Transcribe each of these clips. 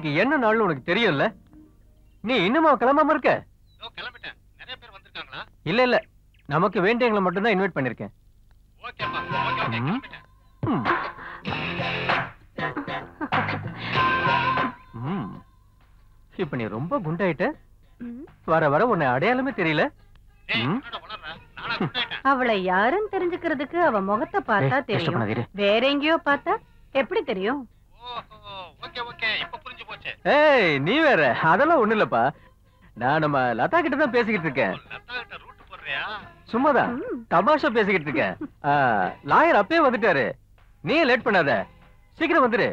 இன்னைக்கு என்ன நாள்னு உனக்கு தெரியும்ல? நீ இன்னுமா கிளம்பாம இருக்க? கிளம்பிட்டேன். நிறைய பேர் வந்திருக்காங்களா? இல்ல இல்ல, நமக்கு வேண்டியவங்களை மட்டும் தான் இன்வைட் பண்ணிருக்கேன். ஓகேப்பா, ஓகே கிளம்பிட்டேன். இப்ப நீ ரொம்ப குண்டாயிட்ட. வர வர உன்னை அடையாளமே தெரியல. அவளை யாருன்னு தெரிஞ்சுக்கிறதுக்கு அவ முகத்தை பார்த்தா தெரியும். வேற எங்கேயோ பார்த்தா எப்படி தெரியும்? ஏய், நீ வேற. அதெல்லாம் ஒண்ணு இல்லப்பா. நான் நம்ம லதா கிட்ட தான் பேசிக்கிட்டு இருக்கேன். சும்மாதான் தமாஷா பேசிக்கிட்டு இருக்கேன். லாயர் அப்பயே வந்துட்டாரு. நீ லேட் பண்ணாத, சீக்கிரம் வந்துரு.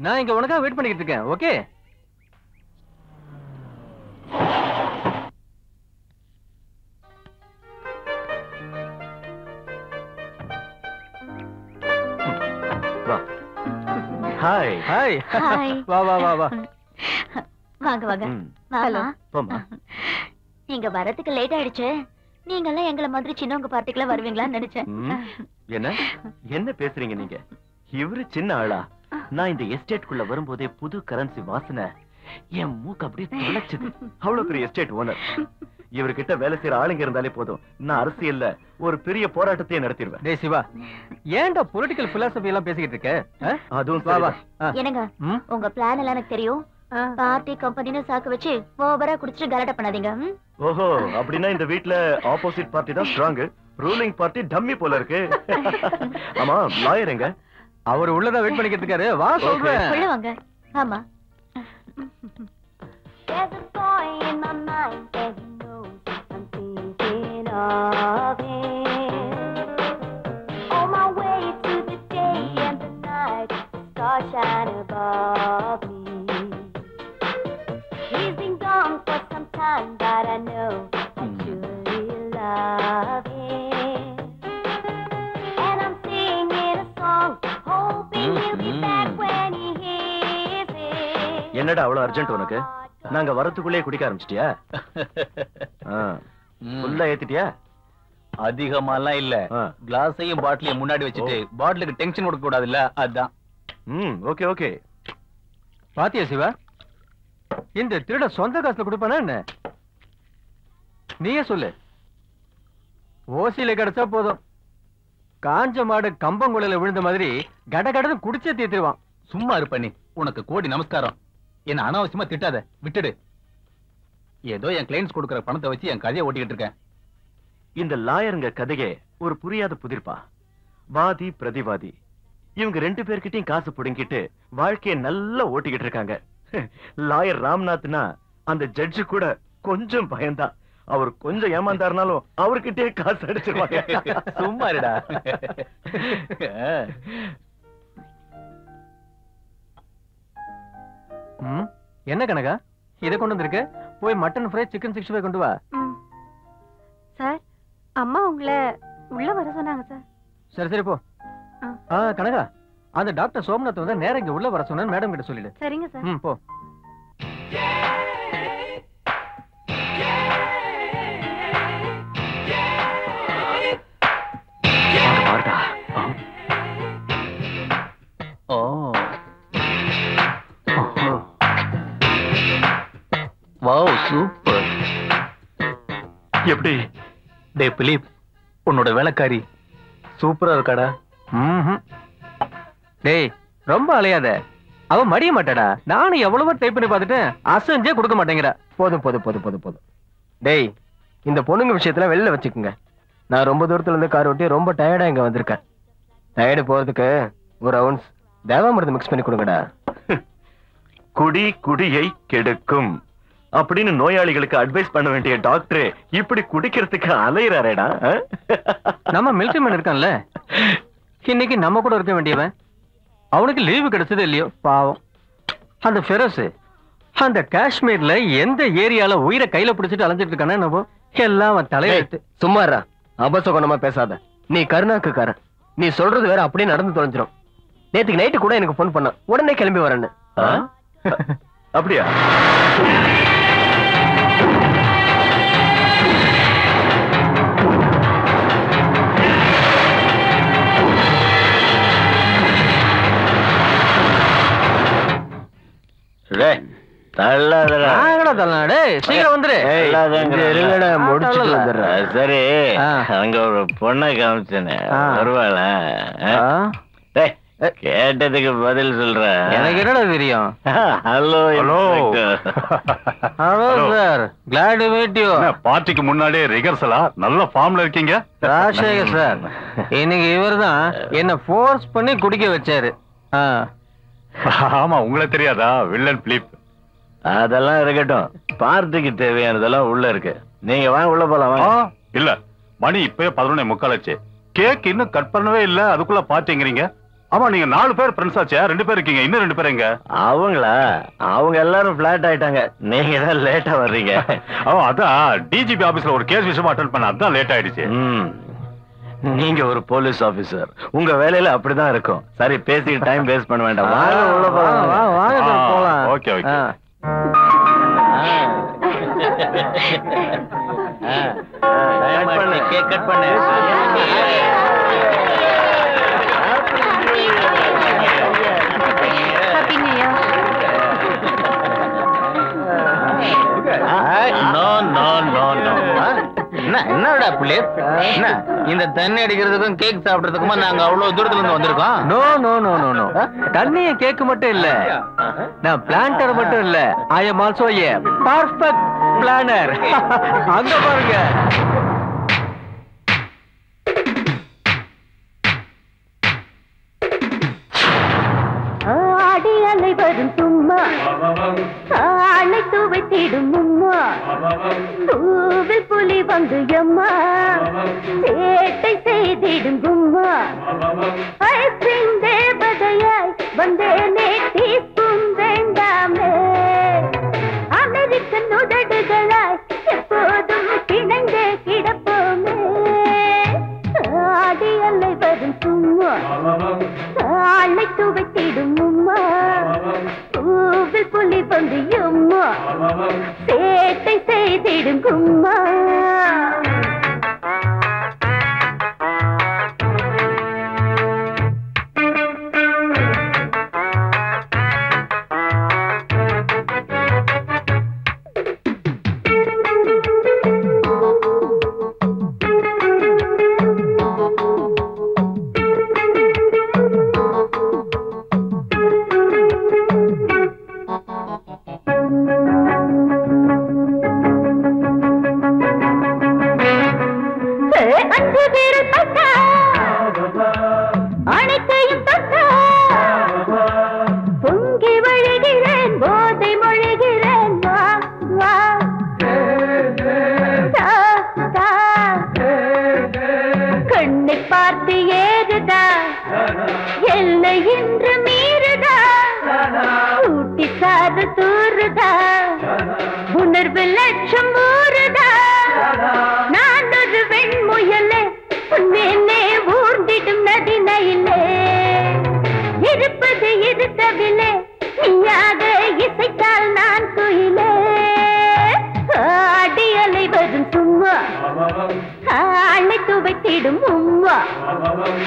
நான் இங்க உனக்காக வெயிட் பண்ணிக்கிட்டு இருக்கேன். ஓகே? Hi hi. வா வா வா வா. வாங்க வாங்க. ஹலோ. போமா. நீங்க வரதுக்கு லேட் ஆயிடுச்சு. நீங்க எல்லாம் எங்கள மாதிரி சின்னவங்க பார்ட்டிக்குள்ள வருவீங்களான்னு நினைச்சேன். என்ன என்ன பேசுறீங்க நீங்க? இவரு சின்ன ஆளா? நான் இந்த எஸ்டேட்குள்ள வரும்போதே புது கரன்சி வாசனை என் மூக்கு அப்படியே தொலைச்சது. அவ்வளவு பெரிய எஸ்டேட் ஓனர். இவர்கிட்ட வேலை செய்யற ஆளுங்க இருந்தாலே போதும், நான் அரசியல்ல ஒரு பெரிய போராட்டத்தையே நடத்திடுவேன். டேய் சிவா, ஏன்டா பொலிட்டிக்கல் பிலாசபி எல்லாம் பேசிக்கிட்டு இருக்க? அதுவும் வா வா. என்னங்க, உங்க பிளான் எல்லாம் எனக்கு தெரியும். பார்ட்டி கம்பெனின்னு சாக்கு வச்சு ஓவரா குடிச்சிட்டு கலாட்டா பண்ணாதீங்க. ஓஹோ, அப்படின்னா இந்த வீட்ல ஆப்போசிட் பார்ட்டி தான் ஸ்ட்ராங், ரூலிங் பார்ட்டி டம்மி போல இருக்கு. ஆமா, லாயர் எங்க? அவர் உள்ளதா வெயிட் பண்ணிக்கிட்டு இருக்காரு. வா சொல்றேன். உள்ள வாங்க. ஆமா. There's a boy in my mind that he knows I'm thinking of him. On my way to the day and the night, stars shine above me. He's been gone for some time, but I know I truly love him. And I'm singing a song, hoping he'll be back when he hears it. என்னடா அவ்வளவு urgent உனக்கு? நாங்க வரத்துக்குள்ளே குடிக்க ஆரம்பிச்சிட்டியா? ஃபுல்லா ஏத்திட்டியா? அதிகமாலாம் இல்ல. கிளாஸையும் பாட்டிலையும் முன்னாடி வச்சுட்டு பாட்டிலுக்கு டென்ஷன் கொடுக்க கூடாது இல்ல, அதான். Okay okay. பாத்தியா சிவா, இந்த திருட சொந்த காசுல கொடுப்பானா என்ன? நீயே சொல்லு. ஓசியில கிடைச்சா போதும், காஞ்ச மாடு கம்பங்குளையில விழுந்த மாதிரி கடகடன்னு குடிச்சே தீர்த்துவான். சும்மா இருப்ப நீ. உனக்கு கோடி நமஸ்காரம். என்ன அனாவசியமா திட்டாத, விட்டுடு. ஏதோ என் கிளைண்ட்ஸ் கொடுக்கிற பணத்தை வச்சு என் கதையை ஓட்டிக்கிட்டு இருக்கேன். இந்த லாயருங்க கதையே ஒரு புரியாத புதிர்ப்பா. வாதி பிரதிவாதி இவங்க ரெண்டு பேர்கிட்டயும் காசு புடுங்கிட்டு வாழ்க்கையை நல்லா ஓட்டிக்கிட்டு இருக்காங்க. லாயர் ராம்நாத்னா அந்த ஜட்ஜு கூட கொஞ்சம் பயந்தான். அவர் கொஞ்சம் ஏமாந்தாருனாலும் அவர்கிட்டயே காசு அடிச்சிருவாங்க. சும்மா இருடா. என்ன கனகா இதை கொண்டு வந்திருக்க? போய் மட்டன் ஃப்ரை, சிக்கன் 65 கொண்டு வா. சார், அம்மா உங்களை உள்ள வர சொன்னாங்க சார். சரி சரி போ. கனகா, அந்த டாக்டர் சோம்நாத் வந்து நேரா இங்க உள்ள வர சொன்னா மேடம் கிட்ட சொல்லிடு. சரிங்க சார். போ. Wow, super. எப்படி? டே பிலிப், உன்னோட வேலைக்காரி சூப்பரா இருக்காடா. டேய், ரொம்ப அலையாத. அவ மடிய மாட்டாடா. நானும் எவ்வளவோ டைப் பண்ணி பார்த்துட்டேன், அசஞ்சே கொடுக்க மாட்டேங்கிறா. போதும் போதும் போதும் போதும் போதும். டேய், இந்த பொண்ணுங்க விஷயத்துல வெளில வச்சுக்கோங்க. நான் ரொம்ப தூரத்துல இருந்து கார் ஓட்டி ரொம்ப டயர்டா இங்க வந்திருக்கேன். டயர்டு போறதுக்கு ஒரு அவுன்ஸ் தேவாமிர்தம் மிக்ஸ் பண்ணி கொடுங்கடா. குடி குடியை கெடுக்கும் அப்படின்னு நோயாளிகளுக்கு அட்வைஸ் பண்ண வேண்டிய டாக்டர் இப்படி குடிக்கிறதுக்கு அலையிறாரேடா. நம்ம மிலிட்டரி மேன் இருக்கான்ல, இன்னைக்கு நம்ம கூட இருக்க வேண்டியவன், அவனுக்கு லீவு கிடைச்சது இல்லையோ பாவம். அந்த ஃபெரோஸ் அந்த காஷ்மீர்ல எந்த ஏரியால உயிரை கையில பிடிச்சிட்டு அலைஞ்சிட்டு இருக்கானே நம்ம எல்லாம் அவன் தலையெழுத்து. சும்மாரா, அபசகுணமா பேசாத. நீ கருணாக்குக்காரன். நீ சொல்றது வேற அப்படியே நடந்து தொலைஞ்சிரும். நேத்துக்கு நைட்டு கூட எனக்கு போன் பண்ண, உடனே கிளம்பி வரேன்னு. அப்படியா? தரலாம். சீக்கிரம் வந்துரு. முடிச்சுட்டு வந்துடுறேன். சரி, அங்க ஒரு பொண்ணை காமிச்சேனே, வருவாள? கேட்டதுக்கு பதில் சொல்ற. எனக்கு என்னடா தெரியும்? Hello hello hello sir, glad to meet you. பார்ட்டிக்கு முன்னாடியே ரிகர்சலா நல்ல ஃபார்ம்ல இருக்கீங்க. ராஜசேகர் சார், இன்னைக்கு இவர்தான் என்ன ஃபோர்ஸ் பண்ணி குடிக்க வச்சாரு. ஆமா, உங்களுக்கு தெரியாதா? Villain Philip. அதெல்லாம் இருக்கட்டும், பார்ட்டிக்கு தேவையானதெல்லாம் உள்ள இருக்கு. நீங்க வாங்க, உள்ள போலாம். இல்ல, மணி இப்பவே 11:45. கேக் இன்னும் கட் பண்ணவே இல்ல, அதுக்குள்ள பார்ட்டிங்கிறீங்க. ஆமா, நீங்க 4 பேர் ஃப்ரெண்ட்ஸ் ஆச்சே, 2 பேர் இருக்கீங்க, இன்னும் 2 பேர் எங்க? அவங்களா? அவங்க எல்லாரும் பிளாட் ஆயிட்டாங்க. நீங்க தான் லேட்டா வர்றீங்க. அதான் டிஜிபி ஆபீஸ்ல ஒரு கேஸ் விஷயமா அட்டெண்ட் பண்ண, அதான் லேட் ஆயிடுச்சு. நீங்க ஒரு போலீஸ் ஆபீசர், உங்க வேலையில அப்படிதான் இருக்கும். சரி, பேசி டைம் வேஸ்ட் பண்ண வேண்டாம். வாங்க, உள்ள போலாம். Okay okay. கேக் கட் பண்ணு. என்னடா பிளேட்? என்ன இந்த தண்ணி அடிக்கிறதுக்கும் கேக் சாப்பிடுறதுக்குமா நாங்க அவ்வளவு தூரத்துல இருந்து வந்திருக்கோம்? No no no no no, தண்ணிய கேக் மட்டும் இல்ல, நான் பிளான்டர் மட்டும் இல்ல, I am also a perfect planner. அங்க பாருங்க. ஆடி அலை வரும் சும்மா, ஆளை துவைத்திடும் உம்மா, பூவில் புலி வந்து எம்மா, சேட்டை செய்திடும் கும்மா, ஐஸ்கிரீம் தேவதையாய் வந்தேனே, டீஸ்பூன் வேண்டாமே, அமெரிக்கன் உதடுகளாய் எப்போதும் கிணந்தே கிடப்போமே, ஆடி அலை வரும் சும்மா, ஆளை துவைத்திடும் உம்மா, பூவில் புலி வந்து எம்மா, சேட்டை செய்திடும் கும்மா.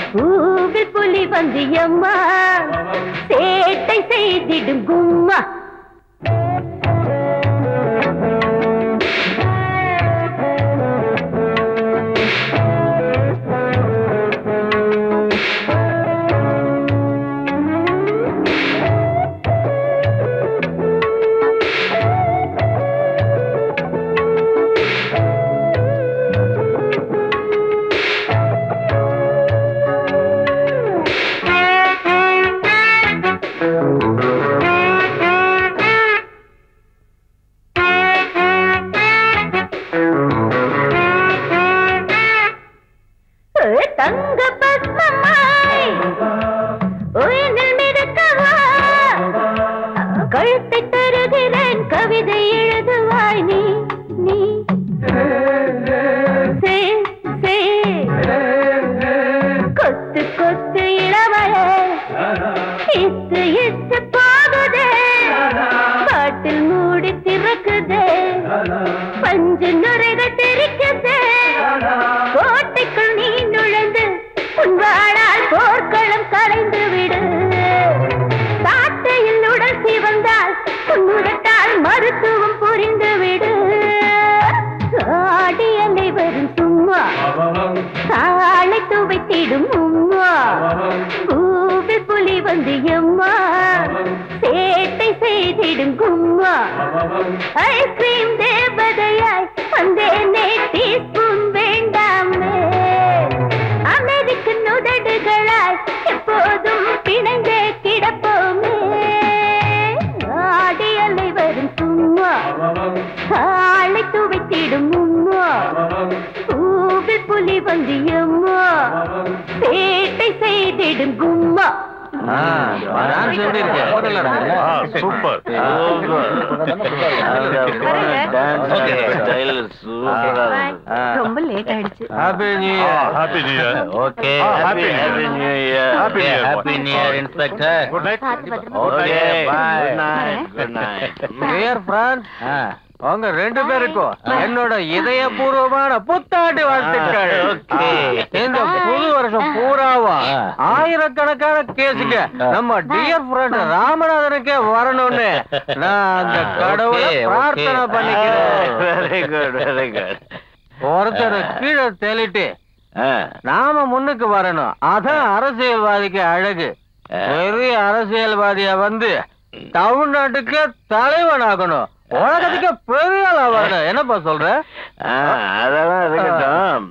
பூவில் புலி வந்து எம்மா, சேட்டை செய்திடும் கும்மா. மருத்துவம் புரிந்து எம்மா சேட்டை செய்திடும் கும்மா ஐஸ்கிரீம் தேவதையாய் வந்தேனே டீஸ்பூன் வேண்டாமே அமெரிக்கன் உதடுகளாய் எப்போதும் பிணைந்தே கிடப்போமே ஆடி அலை வரும் சும்மா ஆளை துவைத்திடும் உம்மா பூவில் புலி வந்து எம்மா சேட்டை செய்திடும் கும்மா சூப்பர். ரொம்ப லேட் ஆயிடுச்சு. Happy new year. Happy new year. Okay Happy New Year. Happy New Year. Happy new year inspector. Good night. Okay bye. Good night. Dear friends, அவங்க ரெண்டு பேருக்கும் என்னோட இதயபூர்வமான புத்தாண்டு வாழ்த்துக்கள். இந்த புது வருஷம் பூராவா ஆயிரக்கணக்கான கேஸுங்க நம்ம டியர் ஃப்ரெண்ட் ராமநாதனுக்கே வரணும்னு நான் அந்த கடவுளை பிரார்த்தனை பண்ணிக்கிறேன். Very good very good. ஒருத்தர் கீழே தெளிட்டு நாம முன்னுக்கு வரணும். அதான் அரசியல்வாதிக்கு அழகு. பெரிய அரசியல்வாதியா வந்து தமிழ்நாட்டுக்கு தலைவன் ஆகணும். உலகத்துக்கு பெரிய ஆளா வரணும். என்னப்பா சொல்ற? அதெல்லாம் இருக்கட்டும்.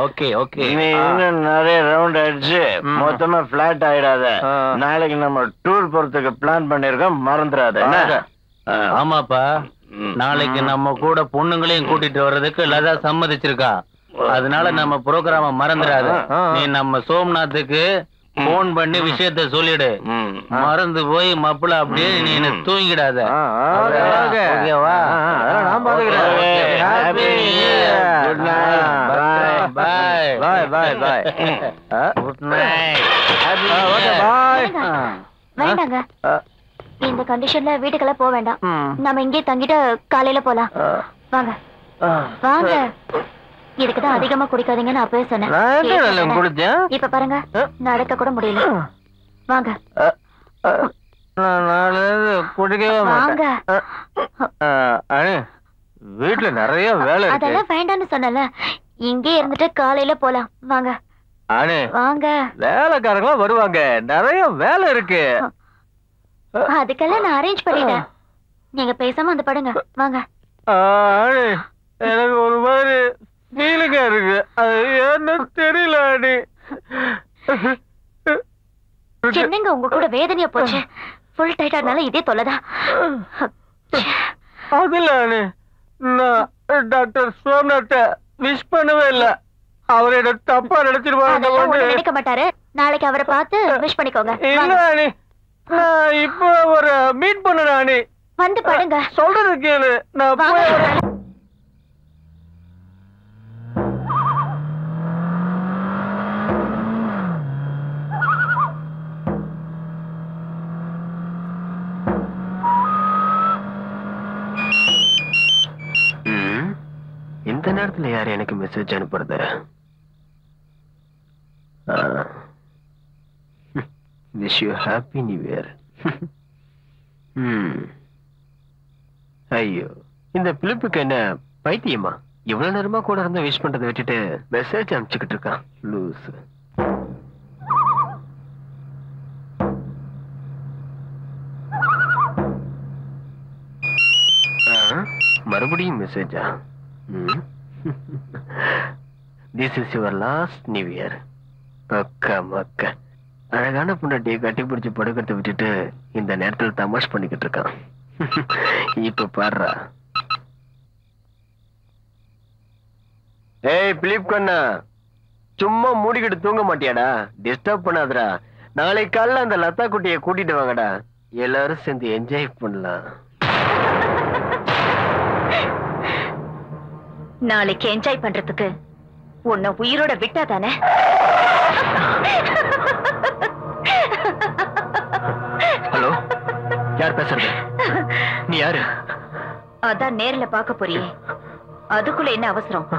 Okay okay. நீ இன்னும் நிறைய ரவுண்ட் அடிச்சு மொத்தமா பிளாட் ஆயிடாத. நாளைக்கு நம்ம டூர் போறதுக்கு பிளான் பண்ணிருக்கோம், மறந்துடாத. ஆமாப்பா, நாளைக்கு நம்ம கூட பொண்ணுங்களையும் கூட்டிட்டு வர்றதுக்கு லதா சம்மதிச்சிருக்கா. அதனால நம்ம ப்ரோக்ராம மறந்துடாத. நீ நம்ம சோம்நாத்துக்கு போன் பண்ணி விஷயத்த சொல்லிடு. மறந்து போய் மப்புல அப்படியே நீ தூங்கிடாத. ஓகேவா? நான் பாத்துக்கிறேன். Good night. Bye bye bye bye. Good night. Okay bye. வேண்டாங்க, இந்த கண்டிஷன்ல வீட்டுக்கெல்லாம் போக வேண்டாம். நம்ம இங்கே தங்கிட்டு காலையில போலாம். வாங்க வாங்க. இதுக்குதான் அதிகமா குடிக்காதீங்கன்னு அப்பவே சொன்னேன். இப்ப பாருங்க, நடக்க கூட முடியல. வாங்க குடிக்கவே வாங்க. வீட்டுல நிறைய வேலை. அதெல்லாம் வேண்டாம்னு சொன்னல, இங்கே இருந்துட்டு காலையில போலாம். வாங்க வாங்க. வேலைக்காரங்களா வருவாங்க, நிறைய வேலை இருக்கு. அதுக்கெல்லாம் நான் அரேஞ்ச் பண்ணிட்டேன். நீங்க பேசாம வந்து படுங்க. வாங்க. எனக்கு ஒரு மாதிரி ஃபீலிங்கா இருக்கு. அது என்ன தெரியல. என்னங்க உங்க கூட வேதனையா போச்சு? ஃபுல் டைட்டானால இதே தொல்லதான். அதுல நான் டாக்டர் சோம்நாத்தை விஷ் பண்ணவே இல்லை. அவர் என்ன தப்பா நினைச்சிருவாங்க. நினைக்க மாட்டாரு. நாளைக்கு அவரை பார்த்து விஷ் பண்ணிக்கோங்க. இல்ல அண்ணி, நான் இப்போ ஒரு மீட் பண்ண அண்ணி. வந்து படுங்க. சொல்றது கேளு. நான் போய் இந்த நேரத்துல யாரு எனக்கு மெசேஜ் அனுப்புறது? Wish you happy new year. ஐயோ, இந்த பிலிப்புக்கு என்ன பைத்தியமா? இவ்வளவு நேரமா கூட இருந்து விஷ் பண்றதை விட்டுட்டு மெசேஜ் அனுப்பிச்சுக்கிட்டு இருக்கான் லூஸ். மறுபடியும் மெசேஜா? This is your last new year. அக்கா மக்கா, அழகான பொண்டாட்டியை கட்டி பிடிச்சு படுக்கிறத விட்டுட்டு இந்த நேரத்துல தமாஷ் பண்ணிக்கிட்டு இருக்கான். இப்ப பாடுறா. ஏய் பிலிப் கண்ணா, சும்மா மூடிக்கிட்டு தூங்க மாட்டியாடா? டிஸ்டர்ப் பண்ணாதடா. நாளைக்கு காலைல அந்த லதா குட்டியை கூட்டிட்டு வாங்கடா, எல்லாரும் சேர்ந்து என்ஜாய் பண்ணலாம். நாளைக்கு என்ஜாய் பண்றதுக்கு உன்னை உயிரோட விட்டா தானே? ஹலோ, யார் பேசுறது? நீ யாரு? அதான் நேர்ல பார்க்க போறியே, அதுக்குள்ள என்ன அவசரம்?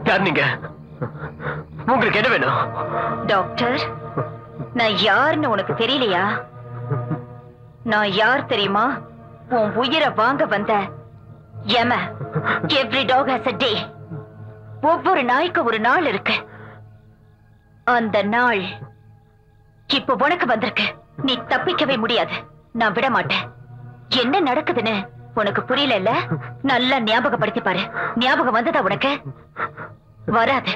யார் நீங்க? உங்களுக்கு என்ன வேணும்? டாக்டர், நான் யாருன்னு உனக்கு தெரியலையா? நான் யார் தெரியுமா? உன் உயிரை வாங்க வந்த யம. Every dog has a day. ஒவ்வொரு நாய்க்கு ஒரு நாள் இருக்கு. அந்த நாள் இப்ப உனக்கு வந்திருக்கு. நீ தப்பிக்கவே முடியாது. நான் விட மாட்டேன். என்ன நடக்குதுன்னு உனக்கு புரியல? நல்லா ஞாபகப்படுத்தி பாரு. ஞாபகம் வந்ததா உனக்கு? வராது.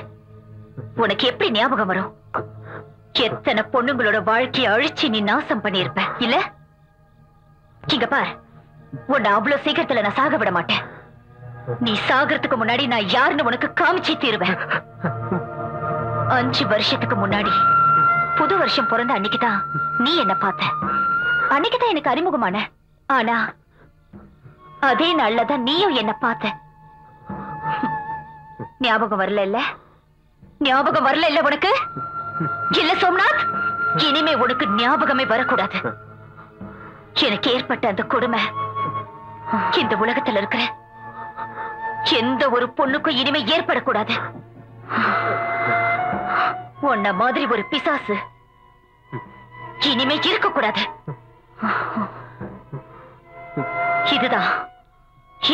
உனக்கு எப்படி ஞாபகம் வரும்? எத்தனை பொண்ணுங்களோட வாழ்க்கையை அழிச்சு நீ நாசம் பண்ணிருப்ப இல்ல? இங்க பார், உன்னை அவ்வளவு சீக்கிரத்துல நான் சாக விட மாட்டேன். நீ சாகிறதுக்கு முன்னாடி நான் யாருன்னு உனக்கு காமிச்சே தீருவேன். 5 வருஷத்துக்கு முன்னாடி புது வருஷம் பிறந்த அன்னைக்குதான் நீ என்ன பார்த்த. அன்னைக்குதான் எனக்கு அறிமுகமான. ஆனா அதே நாள்லதான் நீயும் என்ன பார்த்த. ஞாபகம் வரல இல்ல? ஞாபகம் வரல இல்ல உனக்கு? இல்ல சோம்நாத், இனிமே உனக்கு ஞாபகமே வரக்கூடாது. எனக்கு ஏற்பட்ட அந்த கொடுமை இந்த உலகத்துல இருக்கிற எந்த ஒரு பொண்ணுக்கும் இனிமே ஏற்படக்கூடாது. உன்ன மாதிரி ஒரு பிசாசு இனிமே இருக்கக்கூடாது. இதுதான்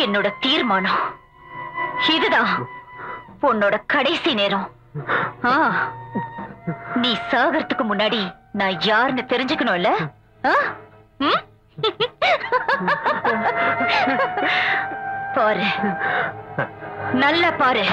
என்னோட தீர்மானம். இதுதான் உன்னோட கடைசி நேரம். நீ சாகிறதுக்கு முன்னாடி நான் யாருன்னு தெரிஞ்சுக்கணும்ல? பாரு, நல்லா பாரு.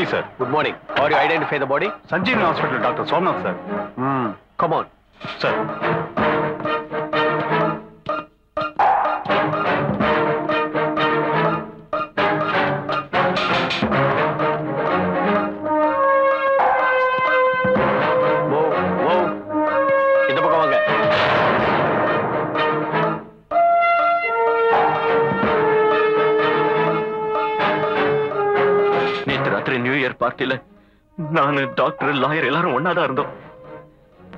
Morning sir. Good morning. Are you identify the body? Sanjeevani hospital doctor Somnath sir. Come on sir. இந்த பக்கம் வாங்க. நேற்று ராத்திரி நியூ இயர் பார்ட்டில நானு டாக்டர் லாயர் எல்லாரும் ஒன்னாதான் இருந்தோம்.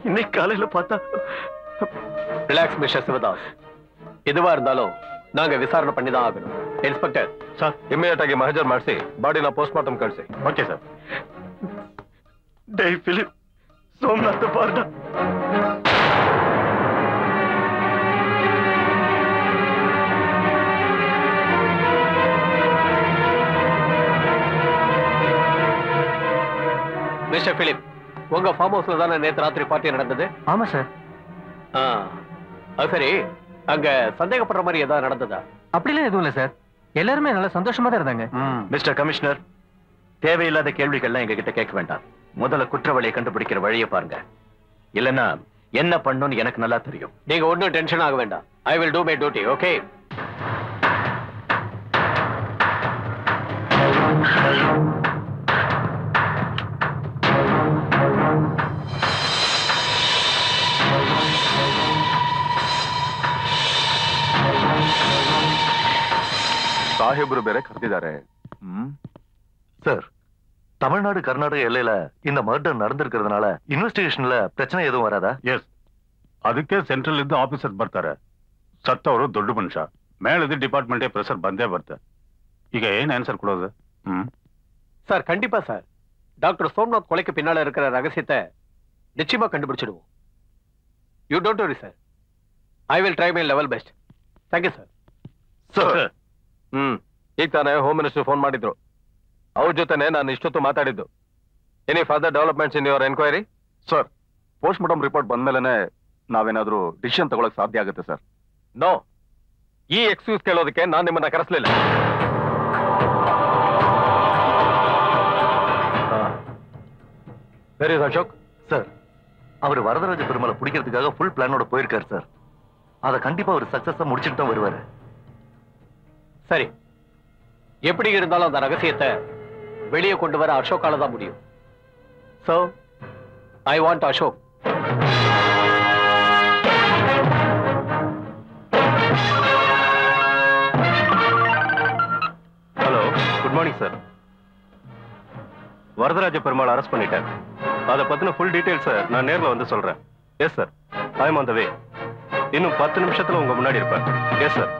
இன்னைக்கு காலையில பார்த்தா. Relax mister Sivadas. எதுவா இருந்தாலும் நாங்க விசாரணை பண்ணி தான் ஆகணும். இன்ஸ்பெக்டர் ಸರ್ ಇಮಿಡಿಯೇಟ್ ಆಗಿ ಮಹಜರ್ ಮಾಡಿಸಿ ಬಾಡಿನ ಪೋಸ್ಟ್ ಮಾರ್ಟಮ್ ಕಳಿಸಿ. Okay sir. டேய் பிலிப், சோம்நாத் பாருடா. மிஸ்டர் பிலிப், உங்க ஃபார்ம் ஹவுஸ்ல தானே நேத்து ராத்திரி பார்ட்டி நடந்தது? ஆமா சார். அது சரி, அங்க சந்தேகப்படுற மாதிரி ஏதாவது நடந்ததா? அப்படிலாம் எதுவும் இல்ல சார். எல்லாருமே நல்லா சந்தோஷமா தான் இருந்தாங்க. மிஸ்டர் கமிஷனர், தேவையில்லாத கேள்விகள்லாம் எங்க கிட்ட கேட்க வேண்டாம். முதல்ல குற்றவாளியை கண்டுபிடிக்கிற வழியை பாருங்க. இல்லன்னா என்ன பண்ணணும்னு எனக்கு நல்லா தெரியும். நீங்க ஒன்னும் டென்ஷன் ஆக வேண்டாம். I will do my duty. Okay? ಸಾಹೇಬರು ಬೇರೆ ಕರೆದಿದ್ದಾರೆ. சார், தமிழ்நாடு கர்நாடக எல்லையில இந்த மர்டர் நடந்திருக்கிறதுனால இன்வெஸ்டிகேஷன்ல பிரச்சனை எதுவும் வராதா? ಎಸ್, ಅದಕ್ಕೆ ಸೆಂಟ್ರಲ್ ಇದ್ದು ಆಫೀಸರ್ ಬರ್ತಾರೆ. ಸತ್ತವರು ದೊಡ್ಡ ಮನುಷ್ಯ, ಮೇಲಿದ್ದು ಡಿಪಾರ್ಟ್ಮೆಂಟೇ ಪ್ರೆಸರ್ ಬಂದೇ ಬರ್ತಾರೆ. ಈಗ ಏನ್ ಆನ್ಸರ್ ಕೊಡೋದು? சார் கண்டிப்பா சார். டாக்டர் சோம்நாத் கொலைக்கு பின்னால இருக்கிற ரகசியத்தை நிச்சயமா கண்டுபிடிச்சிடுவோம். You don't worry sir. I will try my level best. Thank you sir. Sir, ಈಗ ತಾನೇ ಹೋಮ್ ಮಿನಿಸ್ಟರ್ ಫೋನ್ ಮಾಡಿದ್ರು. ಅವ್ರ ಜೊತೆನೆ ನಾನು ಇಷ್ಟೊತ್ತು ಮಾತಾಡಿದ್ದು. Any further developments in your enquiry? Sir, post mortem report ಬಂದ್ಮೇಲೆ ನಾವೇನಾದ್ರೂ ಡಿಸಿಷನ್ ತಗೊಳಕ್ ಸಾಧ್ಯ ಆಗುತ್ತೆ ಸರ್. ನೋ, ಈ ಎಕ್ಸ್ಕ್ಯೂಸ್ ಕೇಳೋದಕ್ಕೆ ನಾನು ನಿಮ್ಮನ್ನ ಕರೆಸಲಿಲ್ಲ. Where is Ashok? சார், அவர் வரதராஜ பெருமாளை பிடிக்கிறதுக்காக ஃபுல் பிளானோட போயிருக்காரு சார். அதை கண்டிப்பா அவர் சக்சஸா முடிச்சுட்டு தான் வருவாரு. சரி, எப்படி இருந்தாலும் அந்த ரகசியத்தை வெளியே கொண்டு வர அசோக்கால தான் முடியும். So I want Ashok. Hello, good morning sir. Varadaraja Perumal arrest பண்ணிட்டேன். அதை பத்தின ஃபுல் டீடைல்ஸ் நான் நேர்ல வந்து சொல்றேன். Yes sir, I am on the way. இன்னும் 10 நிமிஷத்துல உங்க முன்னாடி இருப்பேன். Yes sir.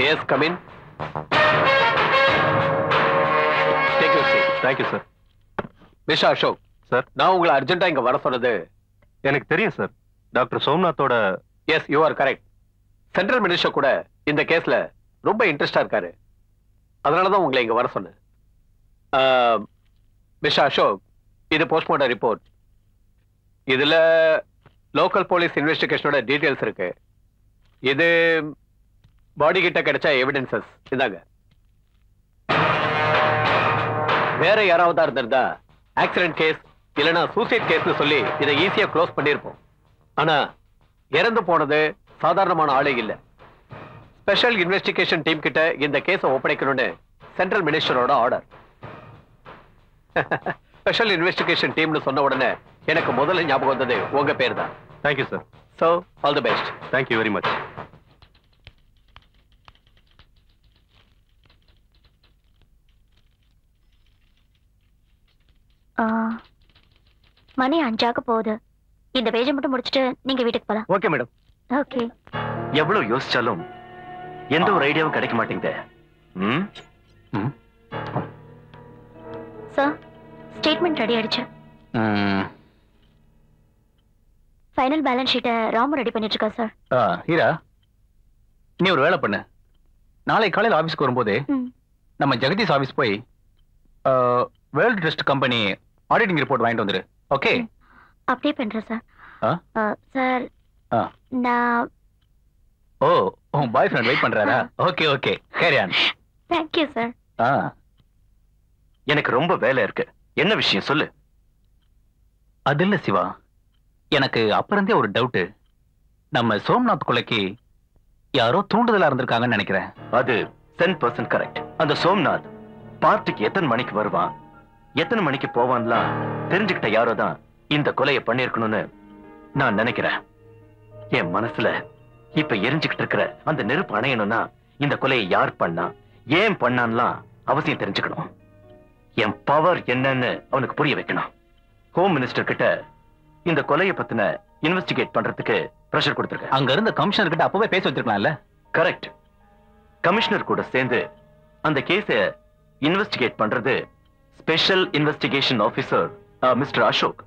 Yes, come in. Take your seat. Thank you sir. Mister Ashok sir, நான் உங்களை அர்ஜென்ட்டா இங்க வர சொன்னது. எனக்கு தெரியும் சார். டாக்டர் சோம்நாத்தோட. Yes, you are correct. Central minister கூட இந்த கேஸ்ல ரொம்ப இன்ட்ரெஸ்டா இருக்காரு. அதனாலதான் உங்களை இங்க வர சொன்னேன். மிஸ்டர் அசோக், இது போஸ்ட்மார்ட்டம் ரிப்போர்ட். இதுல லோக்கல் போலீஸ் இன்வெஸ்டிகேஷனோட டீடைல்ஸ் இருக்கு. இது பாடி கிட்ட கிடைச்ச எவிடன்சஸ். இந்தாங்க. வேற யாராவது இருந்திருந்தா ஆக்சிடென்ட் கேஸ் இல்லனா சூசைட் கேஸ்னு சொல்லி இதை ஈஸியா க்ளோஸ் பண்ணிருப்போம். ஆனா இறந்து போனது சாதாரணமான ஆளே இல்ல. ஸ்பெஷல் இன்வெஸ்டிகேஷன் டீம் கிட்ட இந்த கேஸை ஒப்படைக்கணும்னு சென்ட்ரல் மினிஸ்டரோட ஆர்டர். ஸ்பெஷல் இன்வெஸ்டிகேஷன் டீம்னு சொன்ன உடனே எனக்கு முதல்ல ஞாபகம் வந்தது உங்க பேர் தான். Thank you sir. So, all the best. Thank you very much. மணி 5 போகுது. இந்த பேஜை மட்டும் முடிச்சிட்டு நீங்க வீட்டுக்கு போலாம். Okay madam. ஓகே. எவ்வளவு யோசிச்சாலும் எந்த ஒரு ஐடியாவும் கிடைக்க மாட்டேங்குது. சார், ஸ்டேட்மெண்ட் ரெடி ஆயிடுச்சு. ஃபைனல் பேலன்ஸ் ஷீட்டை ராமு ரெடி பண்ணிட்டு இருக்கா சார். ஹீரா, நீ ஒரு வேலை பண்ணு. நாளை காலையில் ஆபீஸ்க்கு வரும்போது நம்ம ஜெகதீஷ் ஆபீஸ் போய் world trust company auditing report வாங்கிட்டு வந்துரு. ஓகே? அப்படியே பண்றேன் சார். சார், நான் உன் பாய் ஃப்ரெண்ட் வெயிட் பண்றாரா? Okay okay, carry on. Thank you sir. எனக்கு ரொம்ப வேலை இருக்கு. என்ன விஷயம் சொல்லு. அது இல்ல சிவா, எனக்கு அப்புறந்தே ஒரு டவுட். நம்ம சோம்நாத் கொலைக்கு யாரோ தூண்டுதலா இருந்திருக்காங்கன்னு நினைக்கிறேன். அது 10% கரெக்ட். அந்த சோம்நாத் பார்ட்டிக்கு எத்தனை மணிக்கு வருவான், எத்தனை மணிக்கு போவான்லாம் தெரிஞ்சுக்கிட்ட யாரோ தான் இந்த கொலையை பண்ணிருக்கணும்னு நான் நினைக்கிறேன். என் மனசுல இப்ப எரிஞ்சுக்கிட்டு இருக்கிற அந்த நெருப்பு அணையணும்னா இந்த கொலையை யார் பண்ணா, ஏன் பண்ணான்லாம் அவசியம் தெரிஞ்சுக்கணும். என் பவர் என்னன்னு அவனுக்கு புரிய வைக்கணும். ஹோம் மினிஸ்டர் கிட்ட இந்த கொலையை பத்தின இன்வெஸ்டிகேட் பண்றதுக்கு பிரஷர் கொடுத்திருக்கேன். அங்க இருந்த கமிஷனர் கிட்ட அப்பவே பேச வச்சிருக்கலாம்ல. கரெக்ட். கமிஷனர் கூட சேர்ந்து அந்த கேஸை இன்வெஸ்டிகேட் பண்றது special investigation officer mister Ashok.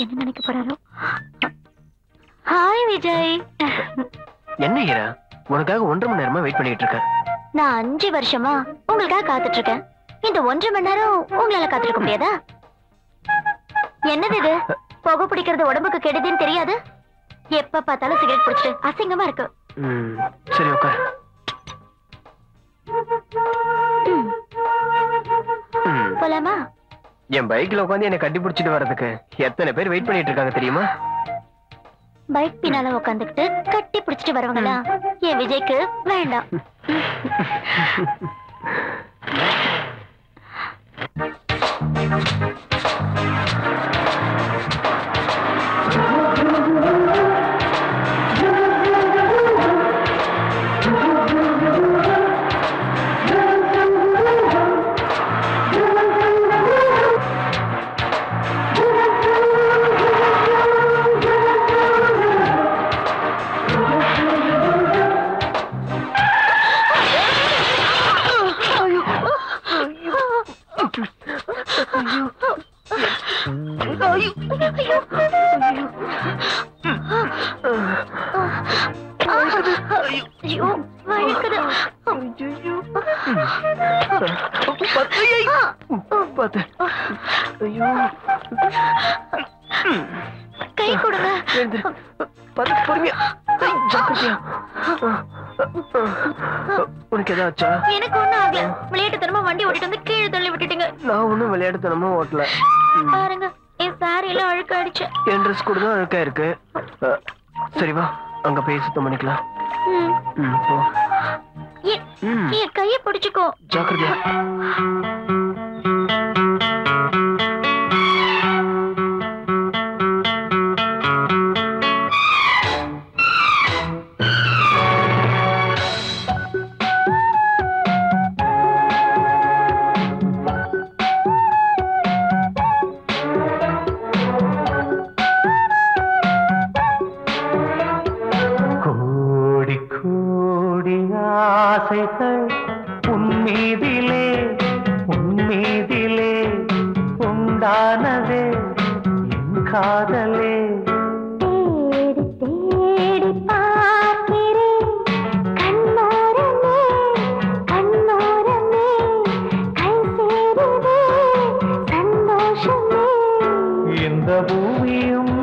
என்ன நினைக்க போறாரோ? ஹாய் விஜய். என்ன ஹீரா, உனக்காக 1.5 மணி நேரமா வெயிட் பண்ணிட்டு இருக்கேன். நான் 5 வருஷமா உங்களுக்காக காத்துட்டு இருக்கேன். இந்த 1.5 மணி நேரம் உங்களால காத்திருக்க முடியாதா? என்னது இது? புகை பிடிக்கிறது உடம்புக்கு கெடுதுன்னு தெரியாது? எப்ப பார்த்தாலும் சிகரெட் பிடிச்சிட்டு அசிங்கமா இருக்கு. சரி உட்கார். போலாமா? என் பைக்ல உட்காந்து என்னை கட்டி பிடிச்சிட்டு வர்றதுக்கு எத்தனை பேர் வெயிட் பண்ணிட்டு இருக்காங்க தெரியுமா? பைக் பின்னால உட்காந்துக்கிட்டு கட்டி பிடிச்சிட்டு வரவங்களா என் விஜய்க்கு வேண்டாம். கை கொடுங்க. உனக்கு ஏதாச்சா? எனக்கு ஒண்ணும் ஆகல. விளையாட்டுத்தனமா வண்டி ஓட்டிட்டு வந்து கீழே தள்ளி விட்டுட்டீங்க. நான் ஒண்ணும் விளையாட்டுத்தனமா ஓட்டல. பாருங்க, என் சாரி எல்லாம் அழுக்காயிடுச்சு. என் ட்ரெஸ் கூட தான் அழுக்கா இருக்கு. சரி வா, அங்க போய் சுத்தம் பண்ணிக்கலாம். போ. என் கையை பிடிச்சுக்கோ. ஜாக்கிரதையா. உன்மீதிலே உண்டானதே என் காதலே. தேடி தேடி பார்க்கிறேன் கண்ணோரமே கண்ணோரமே, கை சேருதே சந்தோஷமே. இந்த பூமியும்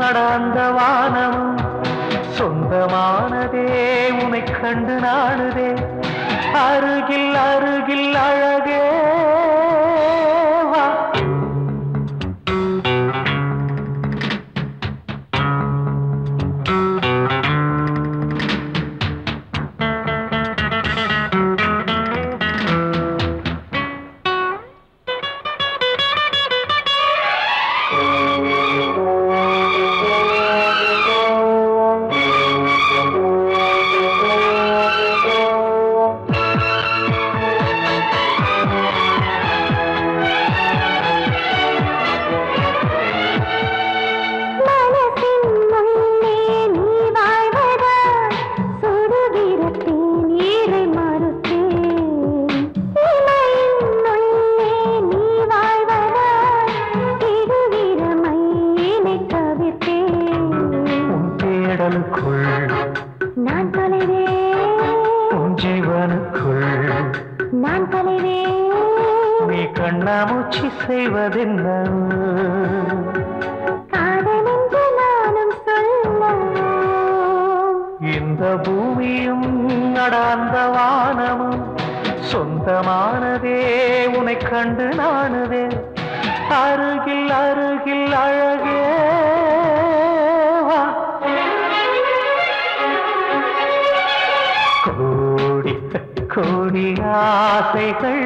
அடாந்த வானமும் சொந்தமானதே உன்னை கண்டு நாடுதே. அருகில் அருகில் அழகே வா. கண்ணாமூச்சி செய்வதென்ன காதலென்று நானும் சொல்ல இந்த பூமியும் நடாந்த வானமும் சொந்தமானதே உனை கண்டு நானுதே அருகில் அருகில் அழகே வா. கோடி கோடி ஆசைகள்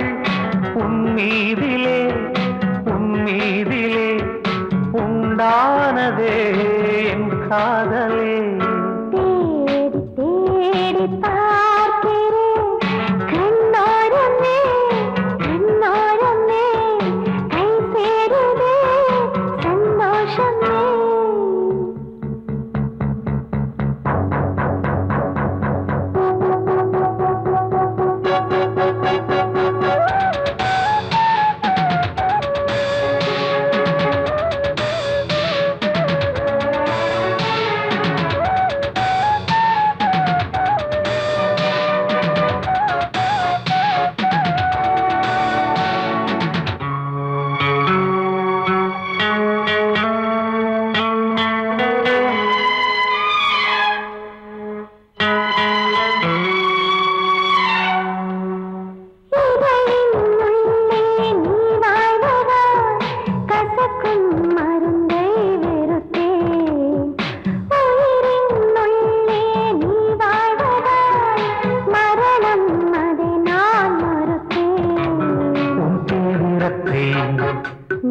உன்மீதிலே உண்டானதே என் காதலே தேடி தேடி பார்க்கிறேன் கண்ணோரமே கண்ணோரமே கை சேருதே சந்தோஷமே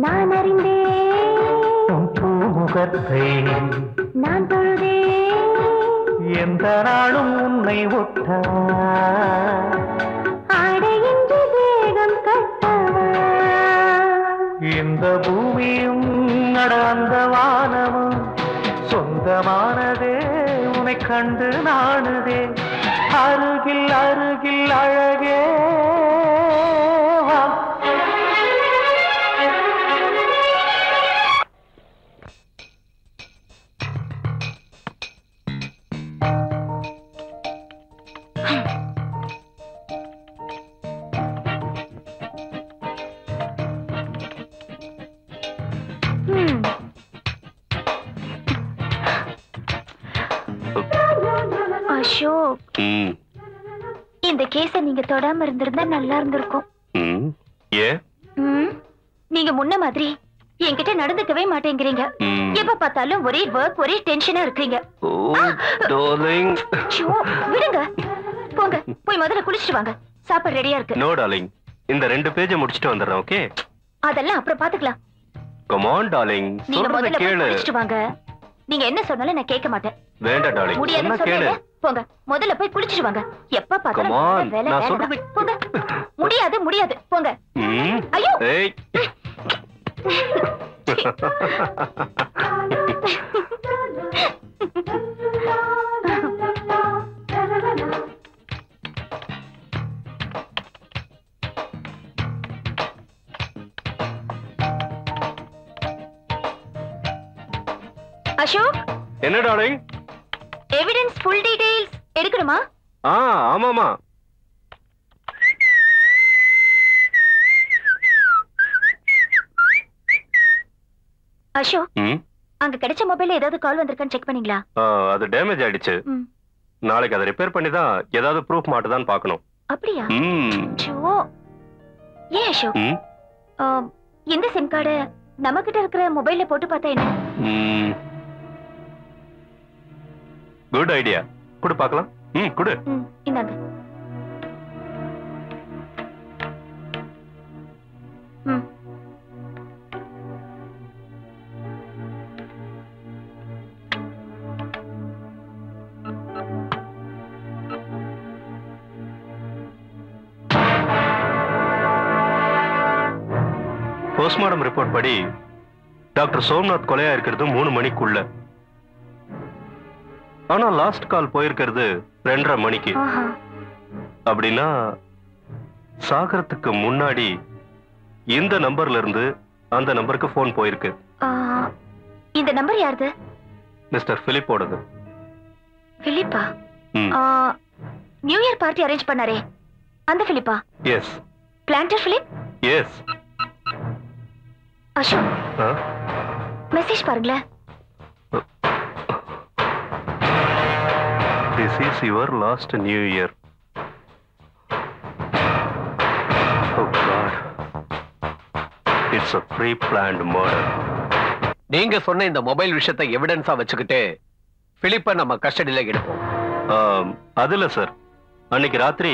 நான் அறிந்தேன் பூமுகத்தை நான் தொழுதேன் எந்த நாளும் உன்னை ஒட்ட ஆடையின்றி வேகம் கட்டவா இந்த பூமியும் நடந்த வானமும் சொந்தமானதே உன்னை கண்டு நானுதே அருகில் அருகில் அழகே வா. அசோக், இந்த கேஸ நீங்க தொடாம இருந்திருந்தா நல்லா இருந்திருக்கும். நீங்க முன்ன மாதிரி என்கிட்ட நடந்துக்கவே மாட்டேங்கிறீங்க. எப்ப பார்த்தாலும் ஒரே ஒர்க், ஒரே டென்ஷனா இருக்கீங்க. விடுங்க, போங்க, போய் முதல்ல குளிச்சுட்டு வாங்க. சாப்பாடு ரெடியா இருக்கு. நோ டார்லிங், இந்த 2 பேஜை முடிச்சிட்டு வந்துடுறேன். ஓகே, அதெல்லாம் அப்புறம் பாத்துக்கலாம். கம் ஆன் டார்லிங், நீங்க சொல்றத முதல்ல போய் கேளு. குளிச்சுட்டு வாங்க. நீங்க என்ன சொன்னாலும் நான் கேட்க மாட்டேன். வேண்டாம் டார்லிங், முடியாதுன்னு சொன்னா கேளு. சொன்னீங்க. போங்க, முதல்ல போய் குளிச்சுட்டு வாங்க. எப்ப Come பார்த்தாலும் on, வேலை நான் வேலை சொல்றது- தான். போங்க. முடியாது முடியாது, போங்க. ஐயோ. ஏய். அசோக், என்ன டார்லிங்? எவிடன்ஸ் ஃபுல் டீடைல்ஸ் எடுக்கணுமா? ஆமாமா. அசோக், அங்க கிடைச்ச மொபைல்ல ஏதாவது கால் வந்திருக்கான்னு செக் பண்ணீங்களா? அது டேமேஜ் ஆயிடுச்சு. நாளைக்கு அதை ரிப்பேர் பண்ணி தான் ஏதாவது ப்ரூஃப் மாட்டுதான்னு பார்க்கணும். அப்படியா? ஐயோ. ஏன் அசோக், இந்த சிம் கார்டு நம்ம கிட்ட இருக்கிற மொபைல்ல போட்டு பார்த்தா என்ன? Good idea. குடு பார்க்கலாம். குடு. இந்தாங்க. போஸ்ட்மார்டம் ரிப்போர்ட் படி டாக்டர் சோம்நாத் கொலையா இருக்கிறது 3 மணிக்குள்ள. ஆனா லாஸ்ட் கால் போயிருக்கிறது 2:30 மணிக்கு. அப்படின்னா சாகரத்துக்கு முன்னாடி இந்த நம்பர்ல இருந்து அந்த நம்பருக்கு போன் போயிருக்கு. இந்த நம்பர் யாருது? மிஸ்டர் பிலிப்போடது. பிலிப்பா? நியூ இயர் பார்ட்டி அரேஞ்ச் பண்ணாரே அந்த பிலிப்பா? Yes. Planter Philip? Yes. Ashok message பாருங்களேன். This is your last New Year. Oh God. It's a pre-planned murder. நீங்க சொன்ன இந்த மொபைல் விஷயத்தை எவிடன்ஸா வச்சுக்கிட்டு பிலிப்பை நம்ம கஸ்டடியில எடுப்போம். அதுல சார், அன்னைக்கு ராத்திரி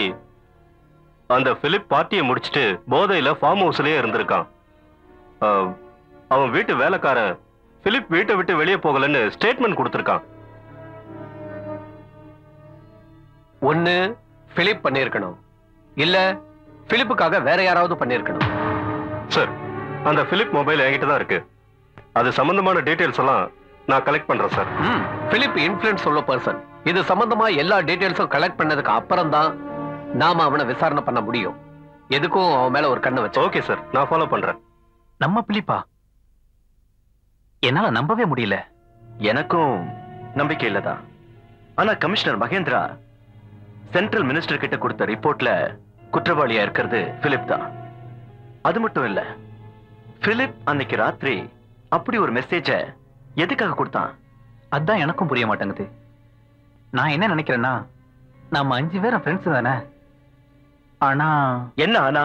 அந்த பிலிப் பார்ட்டியை முடிச்சிட்டு போதையில ஃபார்ம் ஹவுஸ்லயே இருந்திருக்கான். அவன் வீட்டு வேலைக்காரன் பிலிப் வீட்டை விட்டு வெளியே போகலன்னு ஸ்டேட்மெண்ட் கொடுத்திருக்கான். ஒண்ணு பிலிப் பண்ணிருக்கணும், இல்ல பிலிப்புக்காக வேற யாராவது பண்ணிருக்கணும். சார், அந்த பிலிப் மொபைல் என்கிட்ட தான் இருக்கு. அது சம்பந்தமான டீடைல்ஸ் எல்லாம் நான் கலெக்ட் பண்றேன் சார். பிலிப் இன்ஃப்ளூயன்ஸ் உள்ள பர்சன். இது சம்பந்தமா எல்லா டீடைல்ஸும் கலெக்ட் பண்ணதுக்கு அப்புறம் தான் நாம அவனை விசாரணை பண்ண முடியும். எதுக்கும் அவன் மேல ஒரு கண்ணு வச்சு. ஓகே சார், நான் ஃபாலோ பண்றேன். நம்ம பிலிப்பா? என்னால நம்பவே முடியல. எனக்கும் நம்பிக்கை இல்லதான். ஆனா கமிஷனர் மகேந்திரா சென்ட்ரல் மினிஸ்டர் கிட்ட கொடுத்த ரிப்போர்ட்ல குற்றவாளியா இருக்கிறது பிலிப் தான். அது மட்டும் இல்ல, பிலிப் அன்னைக்கு ராத்திரி அப்படி ஒரு மெசேஜ எதுக்காக கொடுத்தான்? அதான் எனக்கும் புரிய மாட்டேங்குது. நான் என்ன நினைக்கிறேன்னா, நம்ம 5 பேரும் ஃப்ரெண்ட்ஸ் தானே. ஆனா என்ன ஆனா?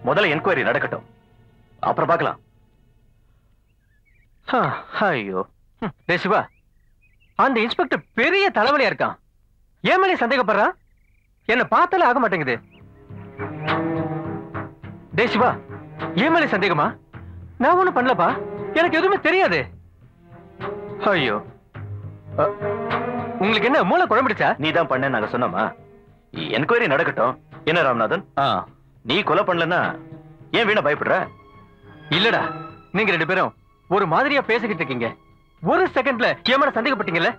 முதல்ல என்கொயரி நடக்கட்டும், அப்புறம் பார்க்கலாம். ஐயோ டே சிவா, அந்த இன்ஸ்பெக்டர் பெரிய தலைவலியா இருக்கான். ஏன் மேலே சந்தேகப்படுறான்? என்ன பார்த்தாலே ஆக மாட்டேங்குது. டே சிவா, ஏன் மேலே சந்தேகமா? நான் ஒண்ணும் பண்ணலப்பா, எனக்கு எதுவுமே தெரியாது. ஐயோ, உங்களுக்கு என்ன மூளை குழம்பிடுச்சா? நீ தான் பண்ண நாங்க சொன்னோமா? என்கொயரி நடக்கட்டும். என்ன ராமநாதன், நீ கொலை பண்ணலன்னா ஏன் வீணா பயப்படுற? இல்லடா, நீங்க 2 பேரும் ஒரு மாதிரியா பேசிக்கிட்டு இருக்கீங்க. ஒரு செகண்ட்ல ஏமான சந்தேகப்பட்டீங்கல்ல?